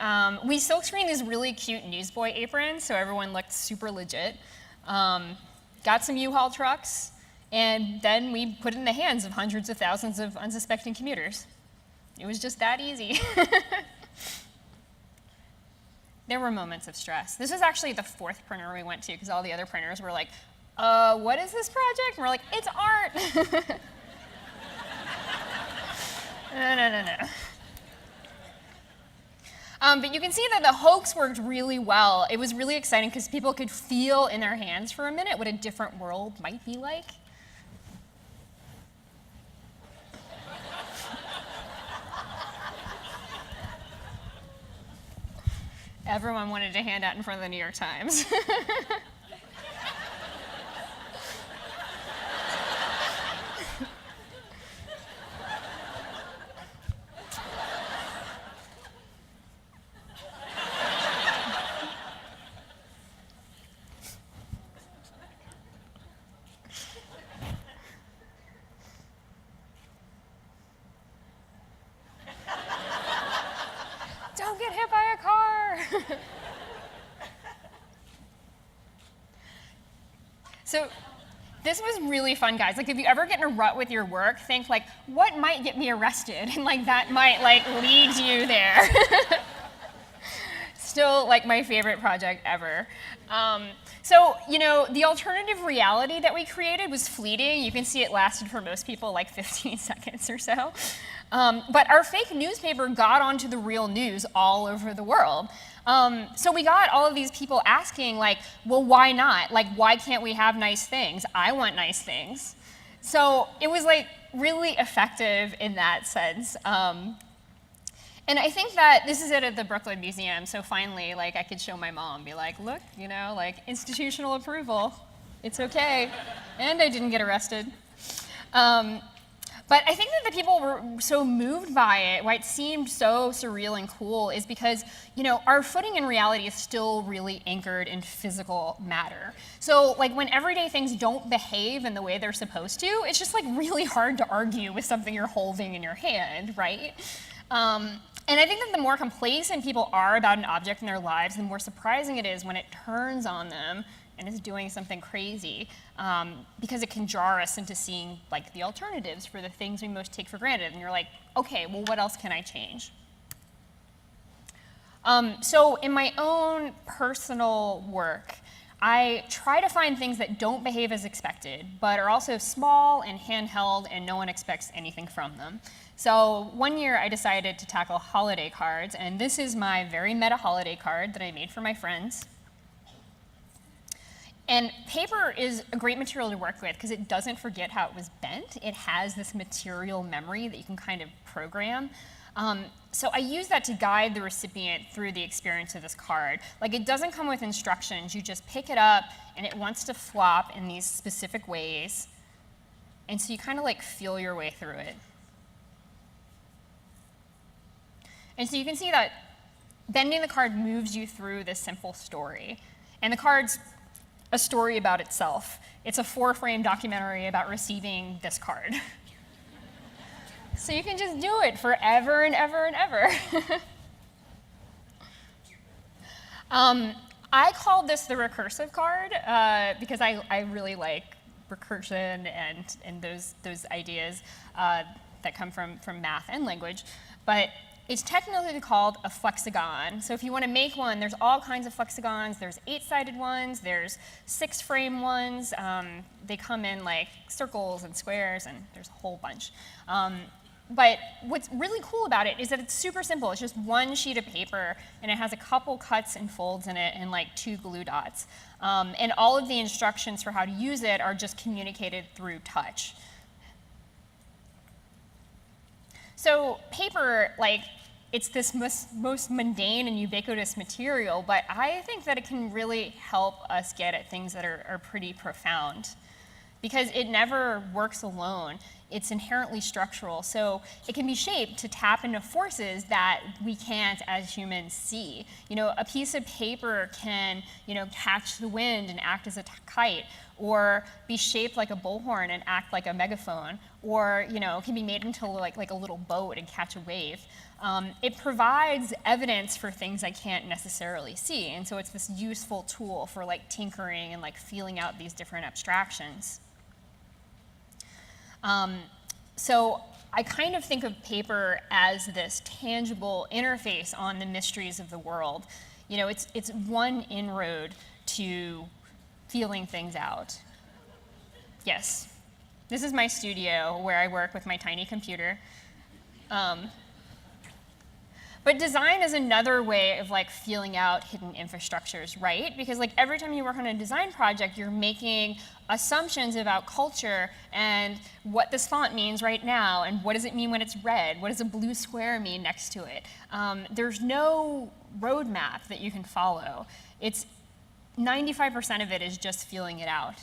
We silk screened these really cute newsboy aprons so everyone looked super legit. Got some U-Haul trucks, and then we put it in the hands of hundreds of thousands of unsuspecting commuters. It was just that easy. There were moments of stress. This was actually the fourth printer we went to because all the other printers were like, what is this project? And we're like, it's art. No. But you can see that the hoax worked really well. It was really exciting because people could feel in their hands for a minute what a different world might be like. Everyone wanted to hand out in front of the New York Times. Don't get hit by a car. So this was really fun, guys. Like, if you ever get in a rut with your work, think like, what might get me arrested? And like that might like lead you there. Still like my favorite project ever. So, the alternative reality that we created was fleeting. You can see it lasted for most people like 15 seconds or so. But our fake newspaper got onto the real news all over the world. So we got all of these people asking like, well, why not? Like, why can't we have nice things? I want nice things. So it was like really effective in that sense. And I think that this is it at the Brooklyn Museum, so finally, like, I could show my mom, be like, look, like, institutional approval, it's okay, and I didn't get arrested. But I think that the people were so moved by it, why it seemed so surreal and cool, is because, you know, our footing in reality is still really anchored in physical matter. So, like, when everyday things don't behave in the way they're supposed to, it's just, like, really hard to argue with something you're holding in your hand, right? And I think that the more complacent people are about an object in their lives, the more surprising it is when it turns on them and is doing something crazy, because it can jar us into seeing like the alternatives for the things we most take for granted. And you're like, okay, well, what else can I change? So in my own personal work, I try to find things that don't behave as expected, but are also small and handheld and no one expects anything from them. So one year I decided to tackle holiday cards, and this is my very meta holiday card that I made for my friends. And paper is a great material to work with because it doesn't forget how it was bent. It has this material memory that you can kind of program. So I use that to guide the recipient through the experience of this card. Like, it doesn't come with instructions. You just pick it up and it wants to flop in these specific ways. And so you kind of like feel your way through it. And so you can see that bending the card moves you through this simple story. And the card's a story about itself. It's a 4-frame documentary about receiving this card. So you can just do it forever and ever and ever. I called this the recursive card because I really like recursion and those ideas that come from math and language. But it's technically called a flexagon. So if you want to make one, there's all kinds of flexagons. There's 8-sided ones, there's 6-frame ones. They come in like circles and squares, and there's a whole bunch. But what's really cool about it is that it's super simple. It's just one sheet of paper, and it has a couple cuts and folds in it and like 2 glue dots. And all of the instructions for how to use it are just communicated through touch. So paper, like, it's this most mundane and ubiquitous material, but I think that it can really help us get at things that are pretty profound, because it never works alone. It's inherently structural, so it can be shaped to tap into forces that we can't as humans see. You know, a piece of paper can, you know, catch the wind and act as a kite, or be shaped like a bullhorn and act like a megaphone, or, you know, can be made into like a little boat and catch a wave. It provides evidence for things I can't necessarily see, and so it's this useful tool for like tinkering and like feeling out these different abstractions. So I kind of think of paper as this tangible interface on the mysteries of the world. You know, it's one inroad to feeling things out. Yes, this is my studio where I work with my tiny computer. But design is another way of like feeling out hidden infrastructures, right? Because like every time you work on a design project, you're making assumptions about culture and what this font means right now, and what does it mean when it's red? What does a blue square mean next to it? There's no roadmap that you can follow. It's 95% of it is just feeling it out.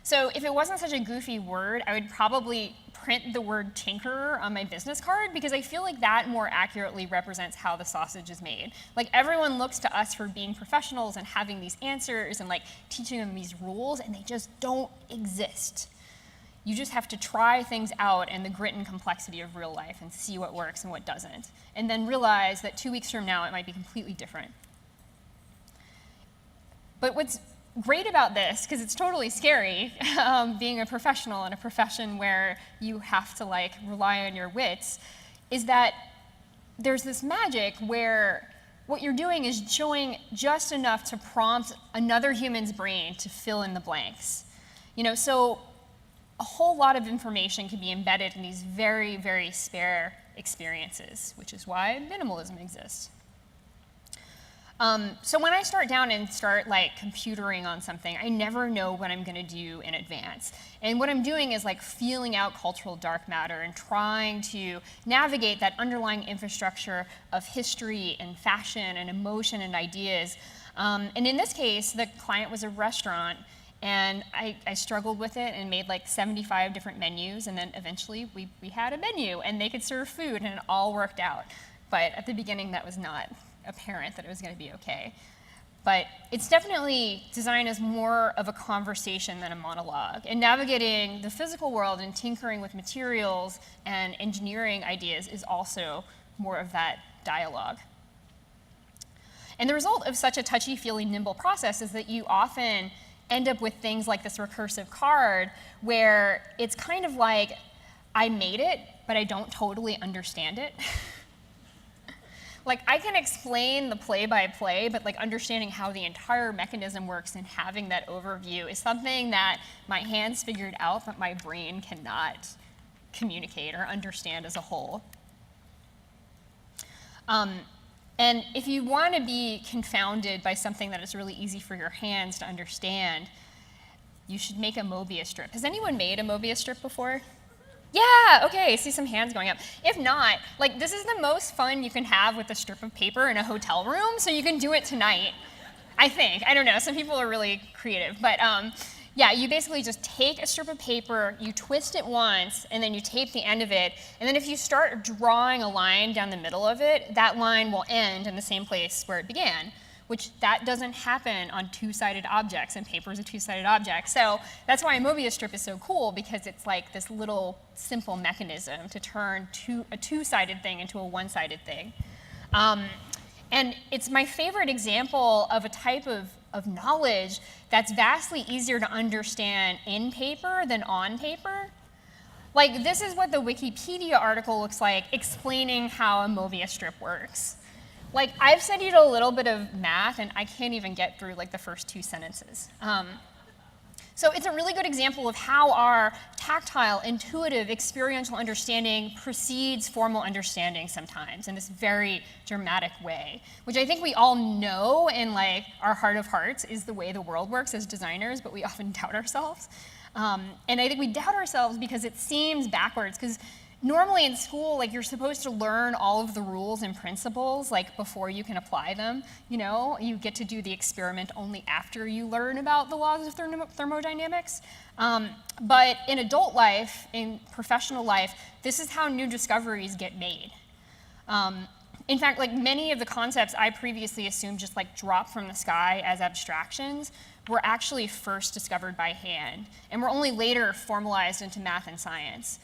So if it wasn't such a goofy word, I would probably print the word tinkerer on my business card, because I feel like that more accurately represents how the sausage is made. Like, everyone looks to us for being professionals and having these answers and like teaching them these rules, and they just don't exist. You just have to try things out in the grit and complexity of real life and see what works and what doesn't, and then realize that 2 weeks from now it might be completely different. But what's great about this, because it's totally scary, being a professional in a profession where you have to like rely on your wits, is that there's this magic where what you're doing is showing just enough to prompt another human's brain to fill in the blanks. You know, so a whole lot of information can be embedded in these very, very spare experiences, which is why minimalism exists. So when I start down and start like computering on something, I never know what I'm gonna do in advance. And what I'm doing is like feeling out cultural dark matter and trying to navigate that underlying infrastructure of history and fashion and emotion and ideas. And in this case, the client was a restaurant, And I struggled with it and made like 75 different menus, and then eventually we had a menu and they could serve food and it all worked out. But at the beginning that was not apparent that it was going to be okay. But it's definitely designed as more of a conversation than a monologue. And navigating the physical world and tinkering with materials and engineering ideas is also more of that dialogue. And the result of such a touchy-feely, nimble process is that you often end up with things like this recursive card where it's kind of like, I made it, but I don't totally understand it. Like, I can explain the play-by-play, but like understanding how the entire mechanism works and having that overview is something that my hands figured out, but my brain cannot communicate or understand as a whole. And if you want to be confounded by something that is really easy for your hands to understand, you should make a Mobius strip. Has anyone made a Mobius strip before? Yeah, okay, I see some hands going up. If not, like, this is the most fun you can have with a strip of paper in a hotel room, so you can do it tonight, I think. I don't know, some people are really creative, but yeah, you basically just take a strip of paper, you twist it once, and then you tape the end of it, and then if you start drawing a line down the middle of it, that line will end in the same place where it began, which that doesn't happen on two-sided objects, and paper is a two-sided object. So that's why a Mobius strip is so cool, because it's like this little simple mechanism to turn a two-sided thing into a one-sided thing. And it's my favorite example of a type of knowledge that's vastly easier to understand in paper than on paper. Like, this is what the Wikipedia article looks like explaining how a Mobius strip works. Like, I've studied a little bit of math, and I can't even get through like the first 2 sentences. So it's a really good example of how our tactile, intuitive, experiential understanding precedes formal understanding sometimes in this very dramatic way, which I think we all know in like our heart of hearts is the way the world works as designers, but we often doubt ourselves. And I think we doubt ourselves because it seems backwards, because normally in school, like, you're supposed to learn all of the rules and principles like before you can apply them. You know, you get to do the experiment only after you learn about the laws of thermodynamics. But in adult life, in professional life, this is how new discoveries get made. In fact, like, many of the concepts I previously assumed just like drop from the sky as abstractions were actually first discovered by hand, and were only later formalized into math and science.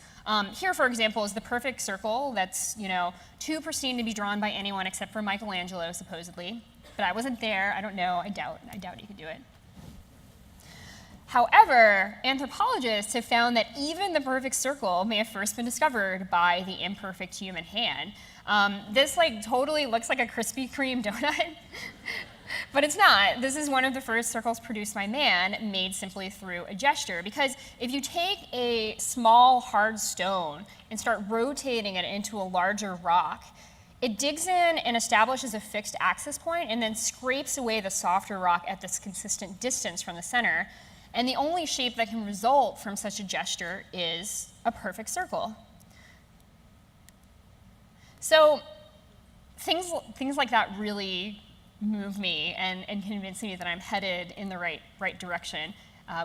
Here, for example, is the perfect circle that's, you know, too pristine to be drawn by anyone except for Michelangelo, supposedly. But I wasn't there. I don't know. I doubt he could do it. However, anthropologists have found that even the perfect circle may have first been discovered by the imperfect human hand. This like totally looks like a Krispy Kreme donut. But it's not. This is one of the first circles produced by man, made simply through a gesture. Because if you take a small, hard stone and start rotating it into a larger rock, it digs in and establishes a fixed axis point and then scrapes away the softer rock at this consistent distance from the center. And the only shape that can result from such a gesture is a perfect circle. So things like that really move me and convince me that I'm headed in the right direction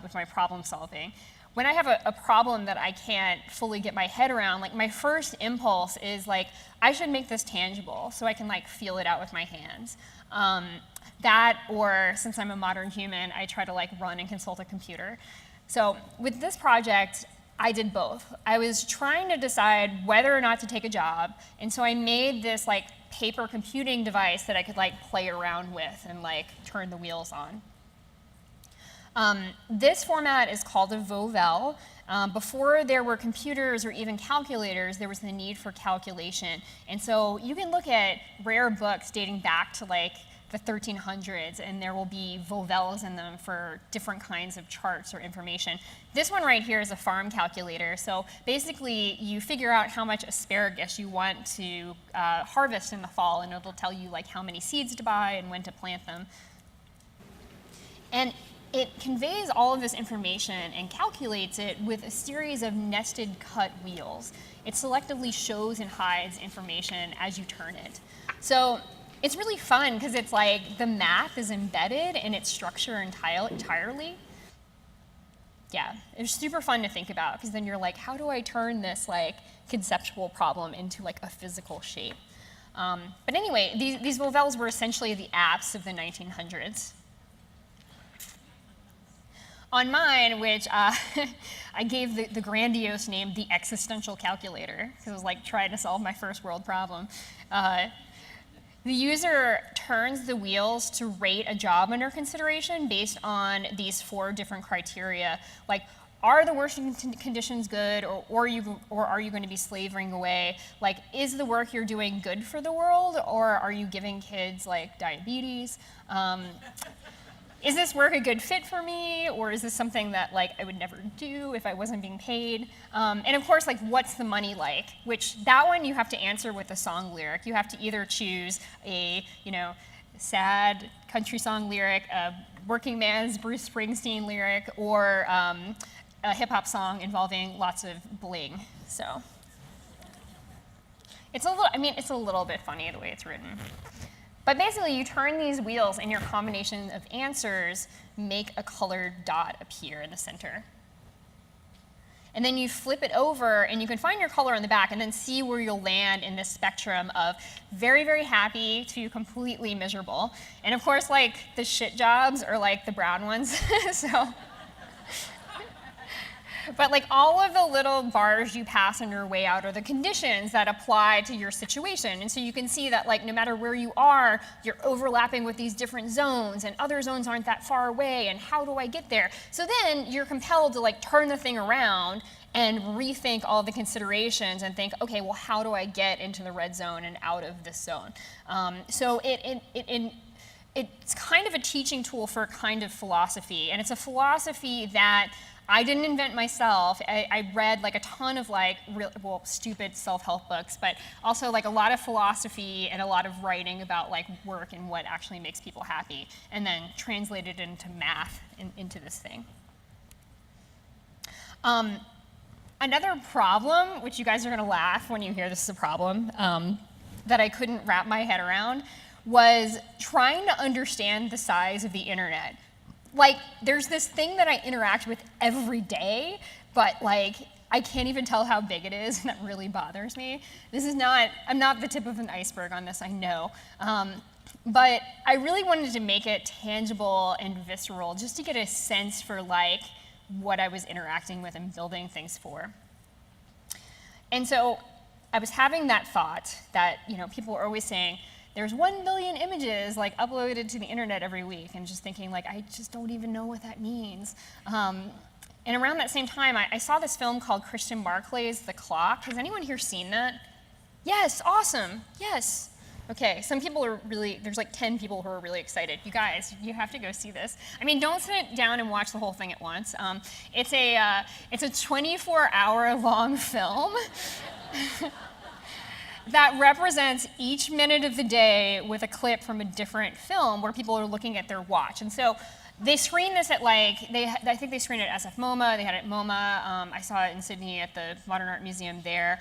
with my problem solving. When I have a problem that I can't fully get my head around, like, my first impulse is like, I should make this tangible so I can like feel it out with my hands. That, or since I'm a modern human, I try to like run and consult a computer. So with this project, I did both. I was trying to decide whether or not to take a job, and so I made this like paper computing device that I could like play around with and like turn the wheels on. This format is called a Vauvel. Before there were computers or even calculators, there was the need for calculation. And so you can look at rare books dating back to like the 1300s, and there will be Vauvels in them for different kinds of charts or information. This one right here is a farm calculator. So basically, you figure out how much asparagus you want to harvest in the fall, and it'll tell you like how many seeds to buy and when to plant them. And it conveys all of this information and calculates it with a series of nested cut wheels. It selectively shows and hides information as you turn it. So it's really fun because it's like the math is embedded in its structure entirely. yeah, it was super fun to think about, because then you're like, how do I turn this like conceptual problem into like a physical shape? But anyway, these volvels were essentially the apps of the 1900s. On mine, which I gave the grandiose name, the existential calculator, because it was like trying to solve my first world problem. The user turns the wheels to rate a job under consideration based on these 4 different criteria, like, are the working conditions good, or are you going to be slavering away? Like, is the work you're doing good for the world, or are you giving kids like diabetes? Is this work a good fit for me, or is this something that like I would never do if I wasn't being paid? And of course, like, what's the money like? Which, that one you have to answer with a song lyric. You have to either choose a, sad country song lyric, a working man's Bruce Springsteen lyric, or a hip hop song involving lots of bling. So it's a little bit funny the way it's written. But basically, you turn these wheels, and your combination of answers make a colored dot appear in the center. And then you flip it over, and you can find your color in the back, and then see where you'll land in this spectrum of very, very happy to completely miserable. And of course, like, the shit jobs are like the brown ones. But like, all of the little bars you pass on your way out are the conditions that apply to your situation. And so you can see that, like, no matter where you are, you're overlapping with these different zones, and other zones aren't that far away, and how do I get there? So then you're compelled to like turn the thing around and rethink all the considerations and think, okay, well, how do I get into the red zone and out of this zone? So it's kind of a teaching tool for a kind of philosophy, and it's a philosophy that I didn't invent myself. I read like a ton of like stupid self-help books, but also like a lot of philosophy and a lot of writing about like work and what actually makes people happy, and then translated into math into this thing. Another problem, which you guys are going to laugh when you hear this is a problem, that I couldn't wrap my head around, was trying to understand the size of the internet. Like, there's this thing that I interact with every day, but like, I can't even tell how big it is, and that really bothers me. I'm not the tip of an iceberg on this, I know. But I really wanted to make it tangible and visceral, just to get a sense for like what I was interacting with and building things for. And so I was having that thought that, people are always saying, there's 1 billion images like uploaded to the internet every week, and just thinking like, I just don't even know what that means. And around that same time, I saw this film called Christian Barclay's The Clock. Has anyone here seen that? Yes, awesome, yes. Okay, some people are there's like 10 people who are really excited. You guys, you have to go see this. I mean, don't sit down and watch the whole thing at once. It's a 24-hour-long film that represents each minute of the day with a clip from a different film where people are looking at their watch. And so they screen this at I think they screened it at SF MoMA, they had it at MoMA, I saw it in Sydney at the Modern Art Museum there.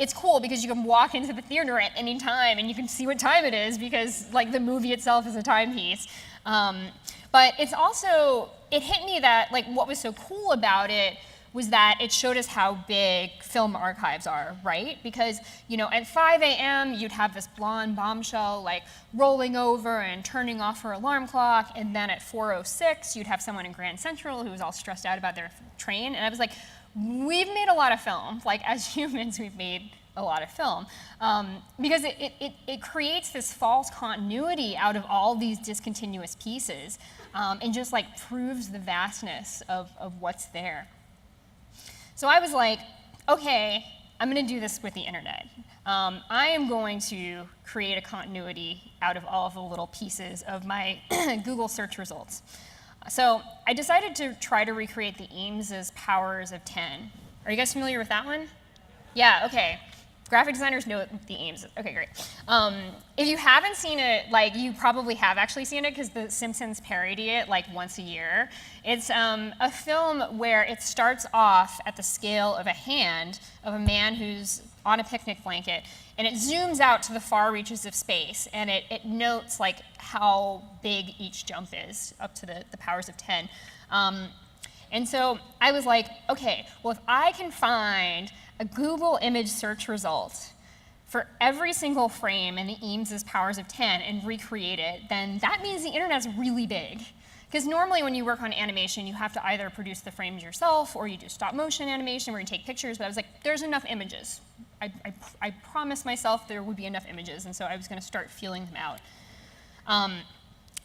It's cool because you can walk into the theater at any time and you can see what time it is, because like the movie itself is a timepiece. But it's also, it hit me that like what was so cool about it was that it showed us how big film archives are, right? Because, at 5 a.m., you'd have this blonde bombshell like rolling over and turning off her alarm clock, and then at 4:06, you'd have someone in Grand Central who was all stressed out about their train, and I was like, we've made a lot of film. Like, as humans, we've made a lot of film. Because it creates this false continuity out of all these discontinuous pieces, and just like proves the vastness of what's there. So I was like, okay, I'm going to do this with the internet. I am going to create a continuity out of all of the little pieces of my Google search results. So I decided to try to recreate the Eames's powers of 10. Are you guys familiar with that one? Yeah, okay. Graphic designers know the Eames. Okay, great. If you haven't seen it, like you probably have actually seen it because The Simpsons parody it like once a year. It's a film where it starts off at the scale of a hand of a man who's on a picnic blanket, and it zooms out to the far reaches of space, and it notes like how big each jump is up to the powers of 10. And so I was like, okay, well, if I can find a Google image search result for every single frame in the Eames's powers of 10 and recreate it, then that means the internet's really big. Because normally when you work on animation, you have to either produce the frames yourself or you do stop motion animation where you take pictures. But I was like, there's enough images. I promised myself there would be enough images, and so I was going to start feeling them out.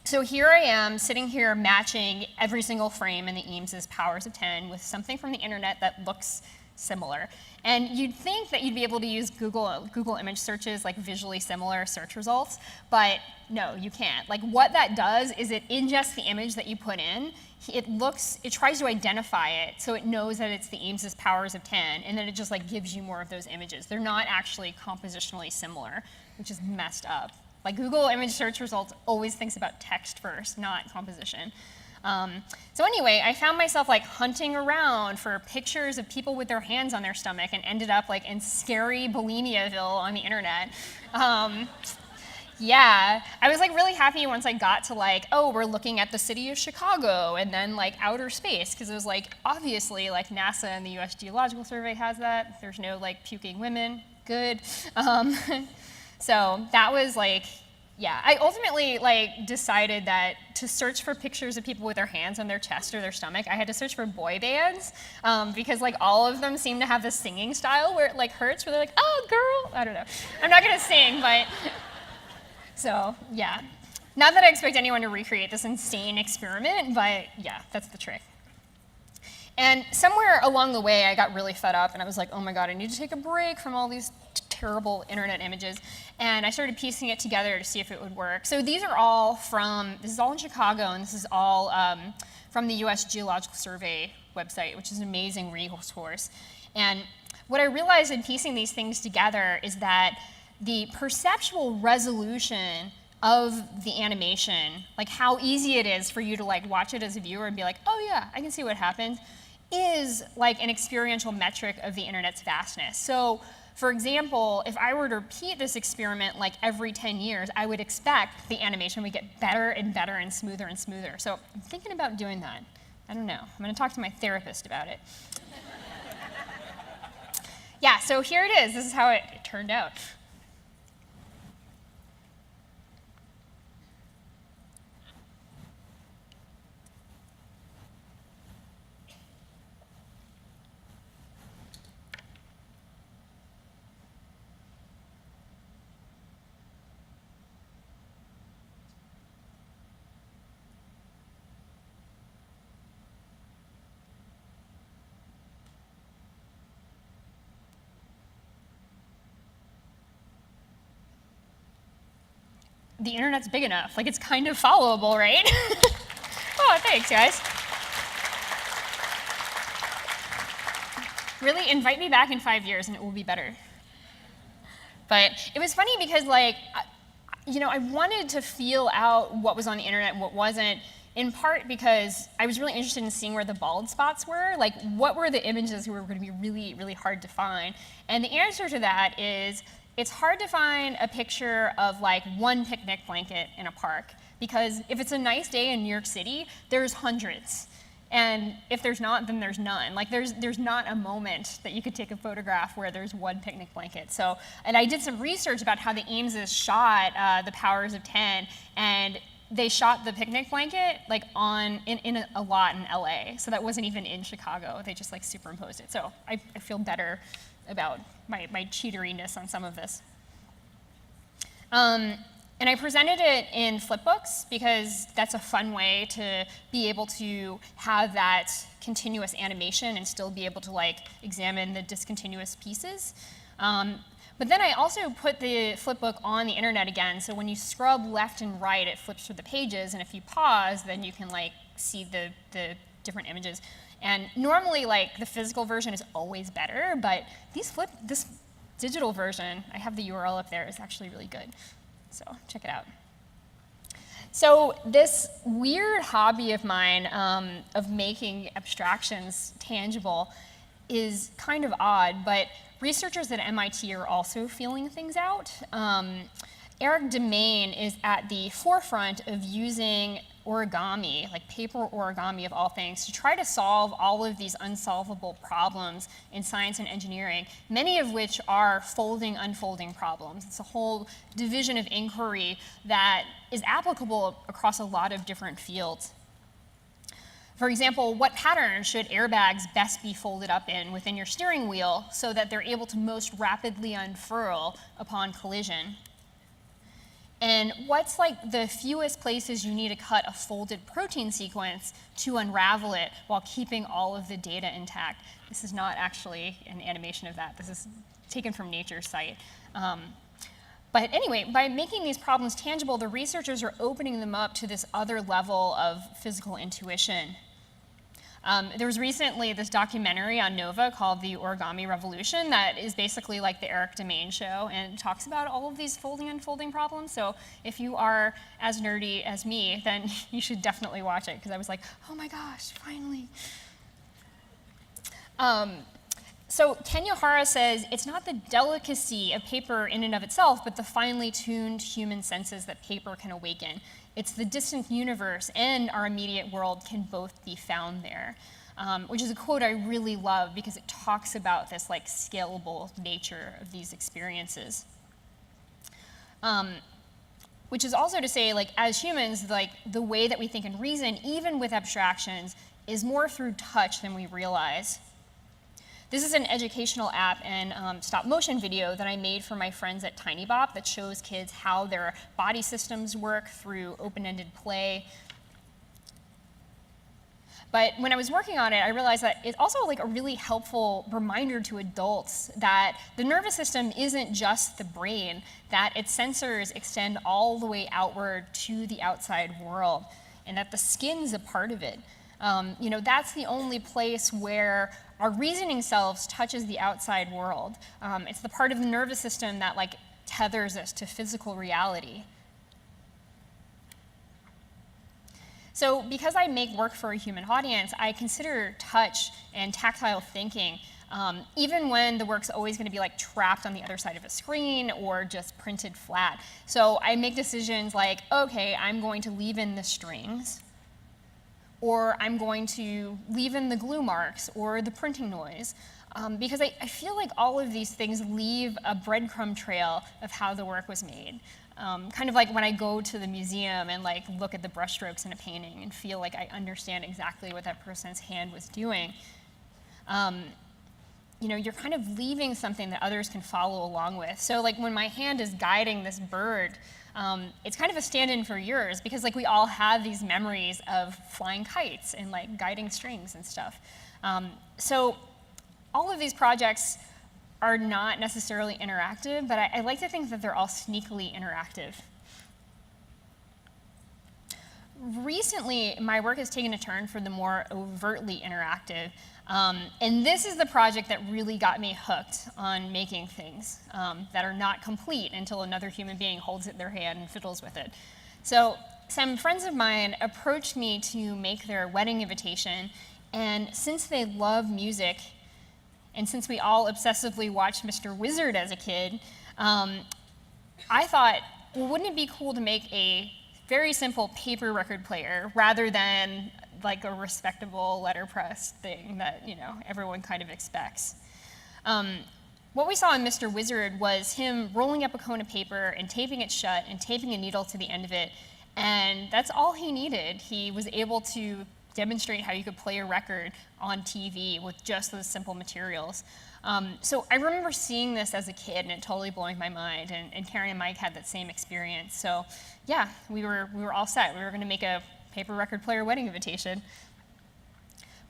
So here I am, sitting here matching every single frame in the Eames's powers of 10 with something from the internet that looks similar. And you'd think that you'd be able to use Google image searches, like visually similar search results, but no, you can't. Like what that does is it ingests the image that you put in, it tries to identify it so it knows that it's the Eames's powers of 10, and then it just like gives you more of those images. They're not actually compositionally similar, which is messed up. Like Google image search results always thinks about text first, not composition. So anyway, I found myself like hunting around for pictures of people with their hands on their stomach and ended up like in scary Bulimiaville on the internet. Yeah, I was like really happy once I got to like, oh, we're looking at the city of Chicago and then like outer space, because it was like, obviously like NASA and the US Geological Survey has that. There's no like puking women, good. So that was like, yeah, I ultimately like decided that to search for pictures of people with their hands on their chest or their stomach, I had to search for boy bands because like all of them seem to have this singing style where it like hurts, where they're like, oh girl, I don't know. I'm not gonna sing, but, so yeah. Not that I expect anyone to recreate this insane experiment, but yeah, that's the trick. And somewhere along the way, I got really fed up and I was like, oh my God, I need to take a break from all these terrible internet images. And I started piecing it together to see if it would work. So these are all this is all in Chicago, and this is all from the US Geological Survey website, which is an amazing resource. And what I realized in piecing these things together is that the perceptual resolution of the animation, like how easy it is for you to like watch it as a viewer and be like, oh yeah, I can see what happened, is like an experiential metric of the internet's vastness. So for example, if I were to repeat this experiment like every 10 years, I would expect the animation would get better and better and smoother and smoother. So I'm thinking about doing that. I don't know. I'm going to talk to my therapist about it. Yeah, so here it is. This is how it turned out. The internet's big enough. Like, it's kind of followable, right? Oh, thanks, guys. Really, invite me back in 5 years and it will be better. But it was funny because, like, you know, I wanted to feel out what was on the internet and what wasn't, in part because I was really interested in seeing where the bald spots were. Like, what were the images that were going to be really, really hard to find? And the answer to that is, it's hard to find a picture of like one picnic blanket in a park, because if it's a nice day in New York City, there's hundreds. And if there's not, then there's none. Like there's not a moment that you could take a photograph where there's one picnic blanket. So, and I did some research about how the Eameses shot the Powers of 10, and they shot the picnic blanket like in a lot in LA. So that wasn't even in Chicago. They just like superimposed it. So I feel better about my cheateriness on some of this. And I presented it in flipbooks because that's a fun way to be able to have that continuous animation and still be able to like examine the discontinuous pieces. But then I also put the flipbook on the internet again, so when you scrub left and right, it flips through the pages, and if you pause, then you can like see the different images. And normally, like, the physical version is always better, but this digital version, I have the URL up there, is actually really good. So check it out. So this weird hobby of mine of making abstractions tangible is kind of odd, but researchers at MIT are also feeling things out. Eric Demain is at the forefront of using origami, like paper origami of all things, to try to solve all of these unsolvable problems in science and engineering, many of which are folding, unfolding problems. It's a whole division of inquiry that is applicable across a lot of different fields. For example, what pattern should airbags best be folded up in within your steering wheel so that they're able to most rapidly unfurl upon collision? And what's like the fewest places you need to cut a folded protein sequence to unravel it while keeping all of the data intact? This is not actually an animation of that. This is taken from Nature's site. But anyway, by making these problems tangible, the researchers are opening them up to this other level of physical intuition. There was recently this documentary on Nova called The Origami Revolution that is basically like the Eric Domain show and talks about all of these folding and unfolding problems. So if you are as nerdy as me, then you should definitely watch it, because I was like, oh my gosh, finally. So Kenya Hara says, it's not the delicacy of paper in and of itself, but the finely tuned human senses that paper can awaken. It's the distant universe and our immediate world can both be found there, which is a quote I really love because it talks about this like scalable nature of these experiences. Which is also to say, like, as humans, like, the way that we think and reason, even with abstractions, is more through touch than we realize. This is an educational app and stop motion video that I made for my friends at TinyBop that shows kids how their body systems work through open-ended play. But when I was working on it, I realized that it's also like a really helpful reminder to adults that the nervous system isn't just the brain, that its sensors extend all the way outward to the outside world, and that the skin's a part of it. You know, that's the only place where our reasoning selves touches the outside world. It's the part of the nervous system that like tethers us to physical reality. So because I make work for a human audience, I consider touch and tactile thinking, even when the work's always going to be like trapped on the other side of a screen or just printed flat. So I make decisions like, okay, I'm going to leave in the strings, or I'm going to leave in the glue marks or the printing noise, because I feel like all of these things leave a breadcrumb trail of how the work was made. Kind of like when I go to the museum and like look at the brushstrokes in a painting and feel like I understand exactly what that person's hand was doing. You know, you're kind of leaving something that others can follow along with. So like when my hand is guiding this bird, it's kind of a stand-in for yours, because like we all have these memories of flying kites and like guiding strings and stuff. So all of these projects are not necessarily interactive, but I like to think that they're all sneakily interactive. Recently, my work has taken a turn for the more overtly interactive. And this is the project that really got me hooked on making things that are not complete until another human being holds it in their hand and fiddles with it. So some friends of mine approached me to make their wedding invitation, and since they love music, and since we all obsessively watched Mr. Wizard as a kid, I thought, well, wouldn't it be cool to make a very simple paper record player rather than like a respectable letterpress thing that, you know, everyone kind of expects. What we saw in Mr. Wizard was him rolling up a cone of paper and taping it shut and taping a needle to the end of it, and that's all he needed. He was able to demonstrate how you could play a record on TV with just those simple materials. So I remember seeing this as a kid and it totally blowing my mind, and Karen and Mike had that same experience. So yeah, we were all set. We were going to make a paper record player wedding invitation.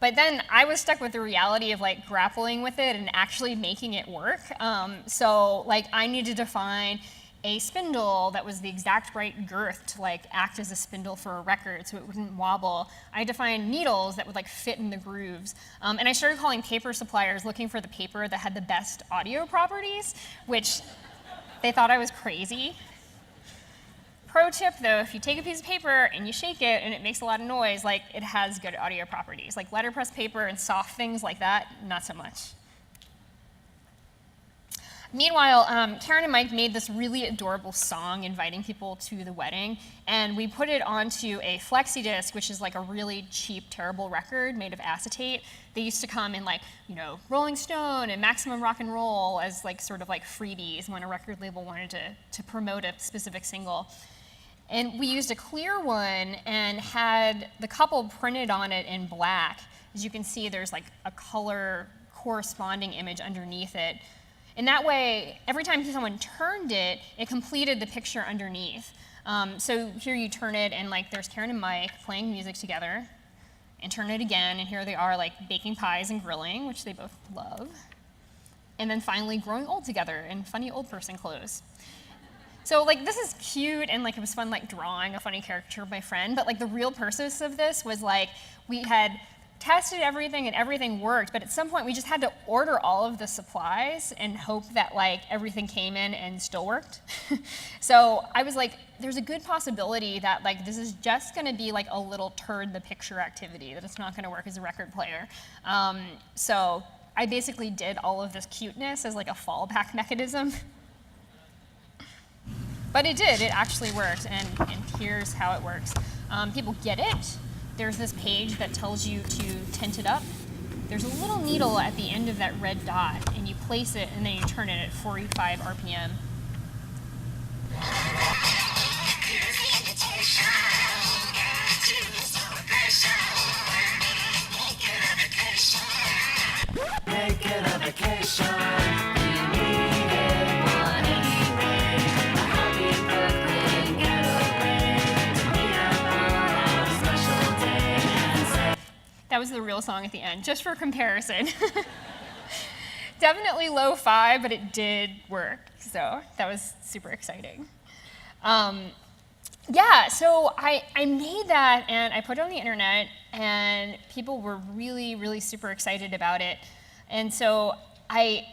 But then I was stuck with the reality of like grappling with it and actually making it work. So like I needed to find a spindle that was the exact right girth to like act as a spindle for a record so it wouldn't wobble. I had to find needles that would like fit in the grooves. And I started calling paper suppliers looking for the paper that had the best audio properties, which they thought I was crazy. Pro tip though, if you take a piece of paper and you shake it and it makes a lot of noise, like it has good audio properties. Like letterpress paper and soft things like that, not so much. Meanwhile, Karen and Mike made this really adorable song inviting people to the wedding, and we put it onto a flexi disc, which is like a really cheap, terrible record made of acetate. They used to come in like, you know, Rolling Stone and Maximum Rock and Roll as like sort of like freebies when a record label wanted to promote a specific single. And we used a clear one and had the couple printed on it in black. As you can see, there's like a color corresponding image underneath it. And that way, every time someone turned it, it completed the picture underneath. So here you turn it, and like there's Karen and Mike playing music together, and turn it again, and here they are like baking pies and grilling, which they both love. And then finally growing old together in funny old person clothes. So like this is cute, and like it was fun like drawing a funny caricature of my friend, but like the real purpose of this was like we had tested everything and everything worked, but at some point we just had to order all of the supplies and hope that like everything came in and still worked. So I was like, there's a good possibility that like this is just gonna be like a little turd the picture activity, that it's not gonna work as a record player. So I basically did all of this cuteness as like a fallback mechanism. But it did, it actually worked, and here's how it works. People get it. There's this page that tells you to tint it up. There's a little needle at the end of that red dot, and you place it, and then you turn it at 45 RPM. Make it a vacation. You need it one anyway. A happy birthday getaway to meet up on our special day and say. That was the real song at the end, just for comparison. Definitely lo-fi, but it did work, so that was super exciting. Yeah, so I made that and I put it on the internet, and people were really, really super excited about it. And so I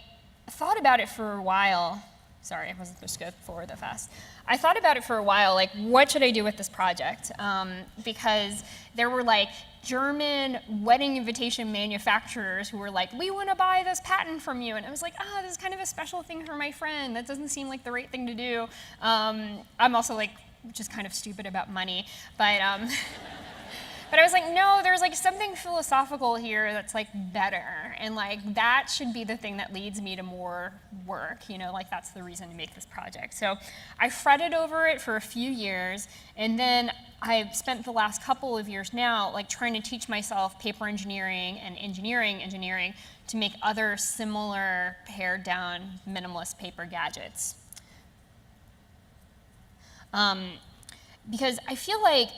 thought about it for a while. Sorry, I wasn't supposed to go forward that fast. I thought about it for a while, like, what should I do with this project? Because there were like German wedding invitation manufacturers who were like, we want to buy this patent from you. And I was like, this is kind of a special thing for my friend. That doesn't seem like the right thing to do. I'm also like, just kind of stupid about money. But I was like, no, there's like something philosophical here that's like better. And like that should be the thing that leads me to more work. You know, like that's the reason to make this project. So I fretted over it for a few years. And then I've spent the last couple of years now like trying to teach myself paper engineering and engineering to make other similar pared down minimalist paper gadgets. Because I feel like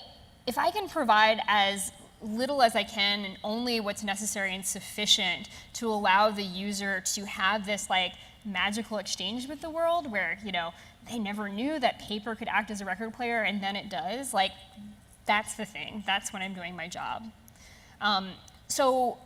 if I can provide as little as I can and only what's necessary and sufficient to allow the user to have this like magical exchange with the world where, you know, they never knew that paper could act as a record player and then it does, like that's the thing. That's when I'm doing my job. So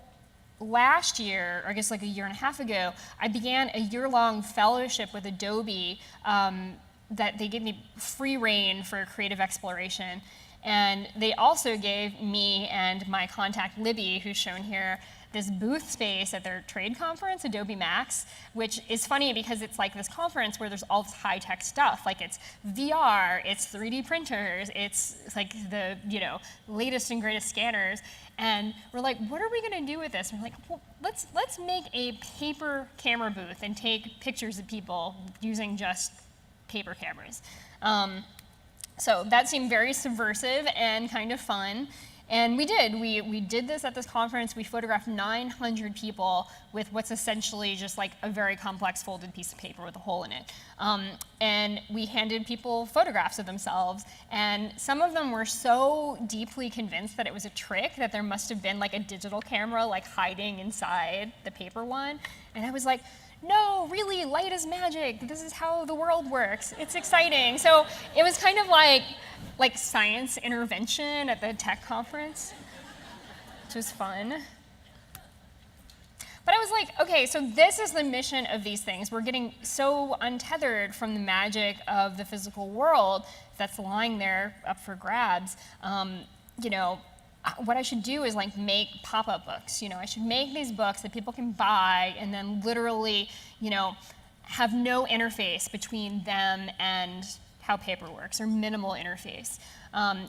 last year, or I guess like a year and a half ago, I began a year-long fellowship with Adobe that they gave me free rein for creative exploration. And they also gave me and my contact Libby, who's shown here, this booth space at their trade conference, Adobe Max, which is funny because it's like this conference where there's all this high-tech stuff. Like it's VR, it's 3D printers, it's like the latest and greatest scanners. And we're like, what are we going to do with this? And we're like, well, let's make a paper camera booth and take pictures of people using just paper cameras. So that seemed very subversive and kind of fun. And we did. We did this at this conference. We photographed 900 people with what's essentially just like a very complex folded piece of paper with a hole in it. And we handed people photographs of themselves. And some of them were so deeply convinced that it was a trick that there must have been like a digital camera like hiding inside the paper one. And I was like, no, really, light is magic. This is how the world works. It's exciting. So it was kind of like science intervention at the tech conference, which was fun. But I was like, okay, so this is the mission of these things. We're getting so untethered from the magic of the physical world that's lying there up for grabs. What I should do is like make pop-up books. I should make these books that people can buy and then literally, have no interface between them and how paper works, or minimal interface.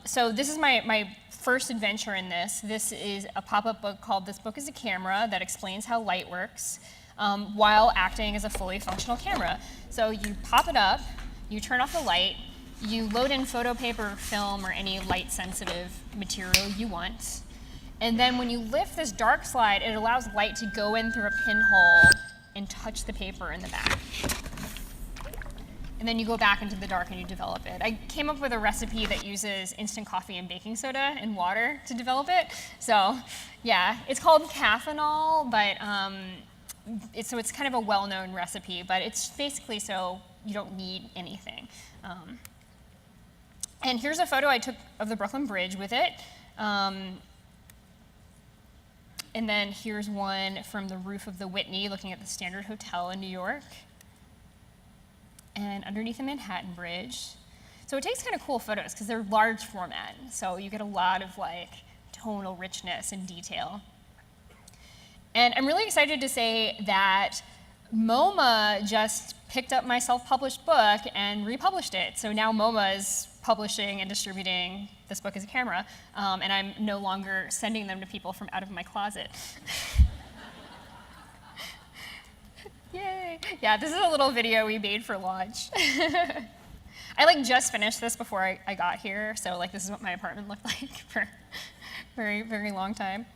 So this is my first adventure in this. This is a pop-up book called This Book is a Camera that explains how light works while acting as a fully functional camera. So you pop it up, you turn off the light, you load in photo paper, film, or any light-sensitive material you want. And then when you lift this dark slide, it allows light to go in through a pinhole and touch the paper in the back. And then you go back into the dark and you develop it. I came up with a recipe that uses instant coffee and baking soda and water to develop it. So yeah, it's called Caffeinol, but so it's kind of a well-known recipe, but it's basically so you don't need anything. And here's a photo I took of the Brooklyn Bridge with it. And then here's one from the roof of the Whitney looking at the Standard Hotel in New York. And underneath the Manhattan Bridge. So it takes kind of cool photos because they're large format. So you get a lot of like tonal richness and detail. And I'm really excited to say that MoMA just picked up my self-published book and republished it. So now MoMA is publishing and distributing This Book as a Camera, and I'm no longer sending them to people from out of my closet. Yay! Yeah, this is a little video we made for launch. I like just finished this before I got here, so like this is what my apartment looked like for a very, very long time.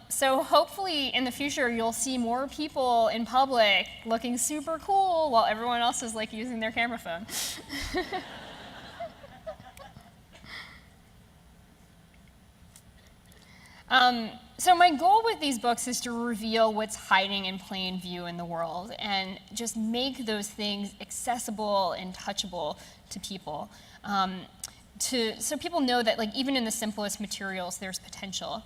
So hopefully in the future you'll see more people in public looking super cool while everyone else is like using their camera phone. So my goal with these books is to reveal what's hiding in plain view in the world and just make those things accessible and touchable to people. So people know that like even in the simplest materials there's potential.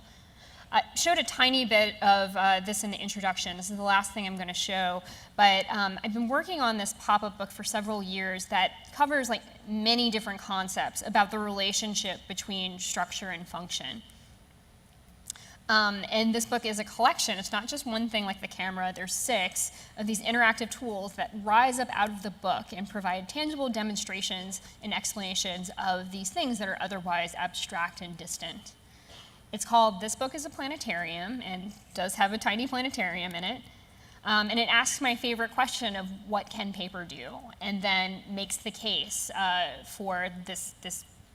I showed a tiny bit of this in the introduction. This is the last thing I'm going to show. But I've been working on this pop-up book for several years that covers like many different concepts about the relationship between structure and function. And this book is a collection. It's not just one thing like the camera. There's 6 of these interactive tools that rise up out of the book and provide tangible demonstrations and explanations of these things that are otherwise abstract and distant. It's called This Book is a Planetarium, and does have a tiny planetarium in it. And it asks my favorite question of what can paper do, and then makes the case for this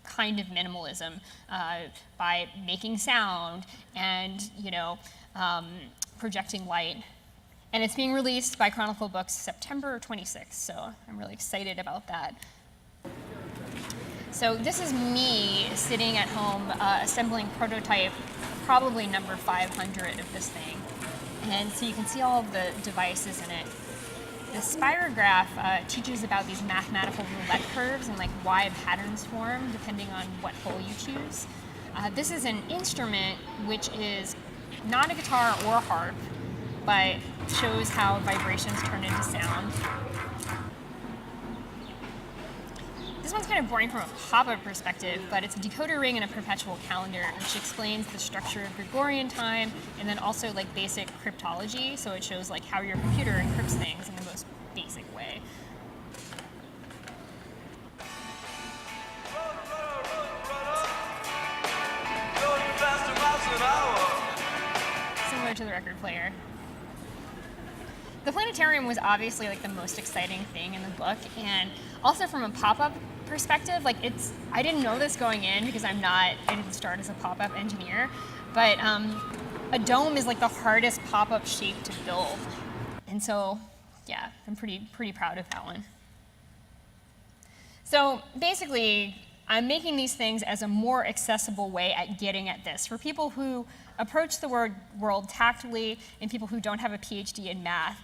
kind of minimalism by making sound and projecting light. And it's being released by Chronicle Books September 26th, so I'm really excited about that. So this is me sitting at home assembling prototype, probably number 500 of this thing. And so you can see all of the devices in it. The spirograph teaches about these mathematical roulette curves and like why patterns form depending on what hole you choose. This is an instrument which is not a guitar or a harp, but shows how vibrations turn into sound. This one's kind of boring from a pop-up perspective, but it's a decoder ring and a perpetual calendar, which explains the structure of Gregorian time, and then also like basic cryptology, so it shows like how your computer encrypts things in the most basic way. Similar to the record player. The planetarium was obviously like the most exciting thing in the book, and also from a pop-up perspective, like I didn't know this going in because I didn't start as a pop-up engineer, but a dome is like the hardest pop-up shape to build, and so yeah, I'm pretty proud of that one. So basically, I'm making these things as a more accessible way at getting at this for people who approach the world tactily and people who don't have a PhD in math.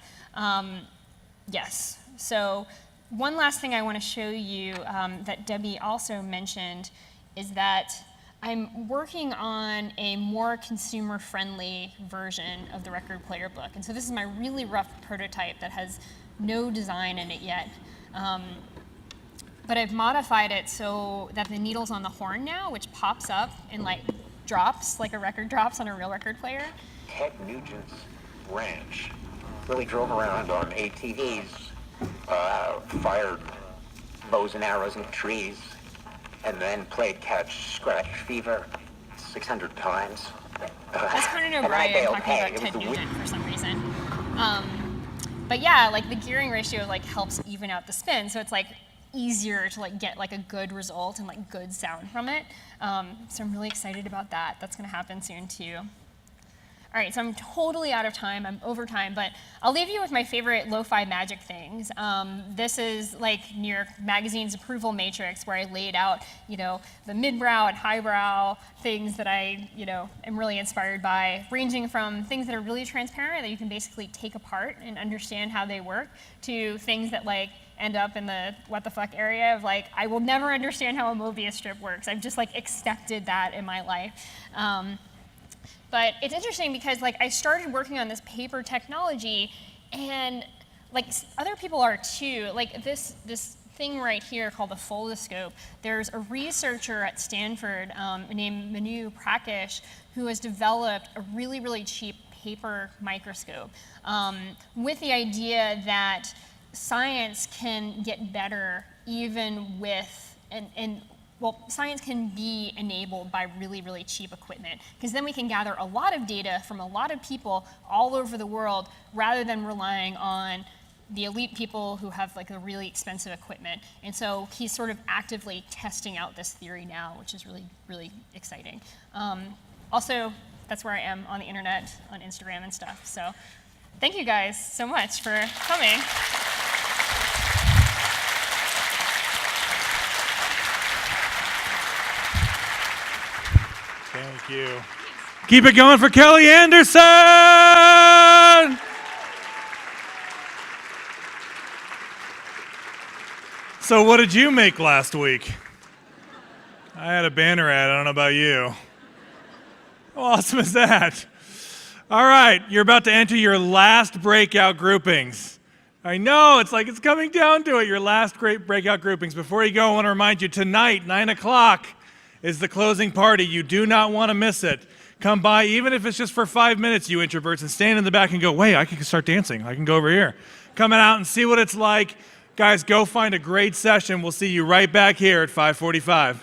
Yes. So one last thing I want to show you that Debbie also mentioned is that I'm working on a more consumer-friendly version of the record player book. And so this is my really rough prototype that has no design in it yet. But I've modified it so that the needle's on the horn now, which pops up and like drops, like a record drops on a real record player. Ted Nugent's ranch. really drove around on ATVs, fired bows and arrows into trees, and then played Catch, Scratch, Fever 600 times. That's Conan and I O'Brien bailed talking hay. about It was Ted the Nugent for some reason. But yeah, like the gearing ratio like helps even out the spin, so it's like easier to like get like a good result and like good sound from it. So I'm really excited about that. That's gonna happen soon too. All right, so I'm totally out of time. I'm over time, but I'll leave you with my favorite lo-fi magic things. This is like New York Magazine's approval matrix, where I laid out, you know, the mid-brow and highbrow things that I, you know, am really inspired by, ranging from things that are really transparent that you can basically take apart and understand how they work, to things that like end up in the what the fuck area of like, I will never understand how a Mobius strip works. I've just like accepted that in my life. But it's interesting because like I started working on this paper technology, and like other people are too. Like this thing right here called the foldoscope. There's a researcher at Stanford named Manu Prakash who has developed a really, really cheap paper microscope with the idea that science can get better even with well, science can be enabled by really, really cheap equipment, because then we can gather a lot of data from a lot of people all over the world rather than relying on the elite people who have like a really expensive equipment. And so he's sort of actively testing out this theory now, which is really, really exciting. Also, that's where I am on the internet, on Instagram and stuff. So thank you guys so much for coming. Thank you. Keep it going for Kelli Anderson! So what did you make last week? I had a banner ad, I don't know about you. How awesome is that? All right, you're about to enter your last breakout groupings. I know, it's like it's coming down to it, your last great breakout groupings. Before you go, I want to remind you, tonight, 9 o'clock, is the closing party. You do not want to miss it. Come by, even if it's just for 5 minutes, you introverts, and stand in the back and go, wait, I can start dancing. I can go over here. Come out and see what it's like. Guys, go find a great session. We'll see you right back here at 5:45.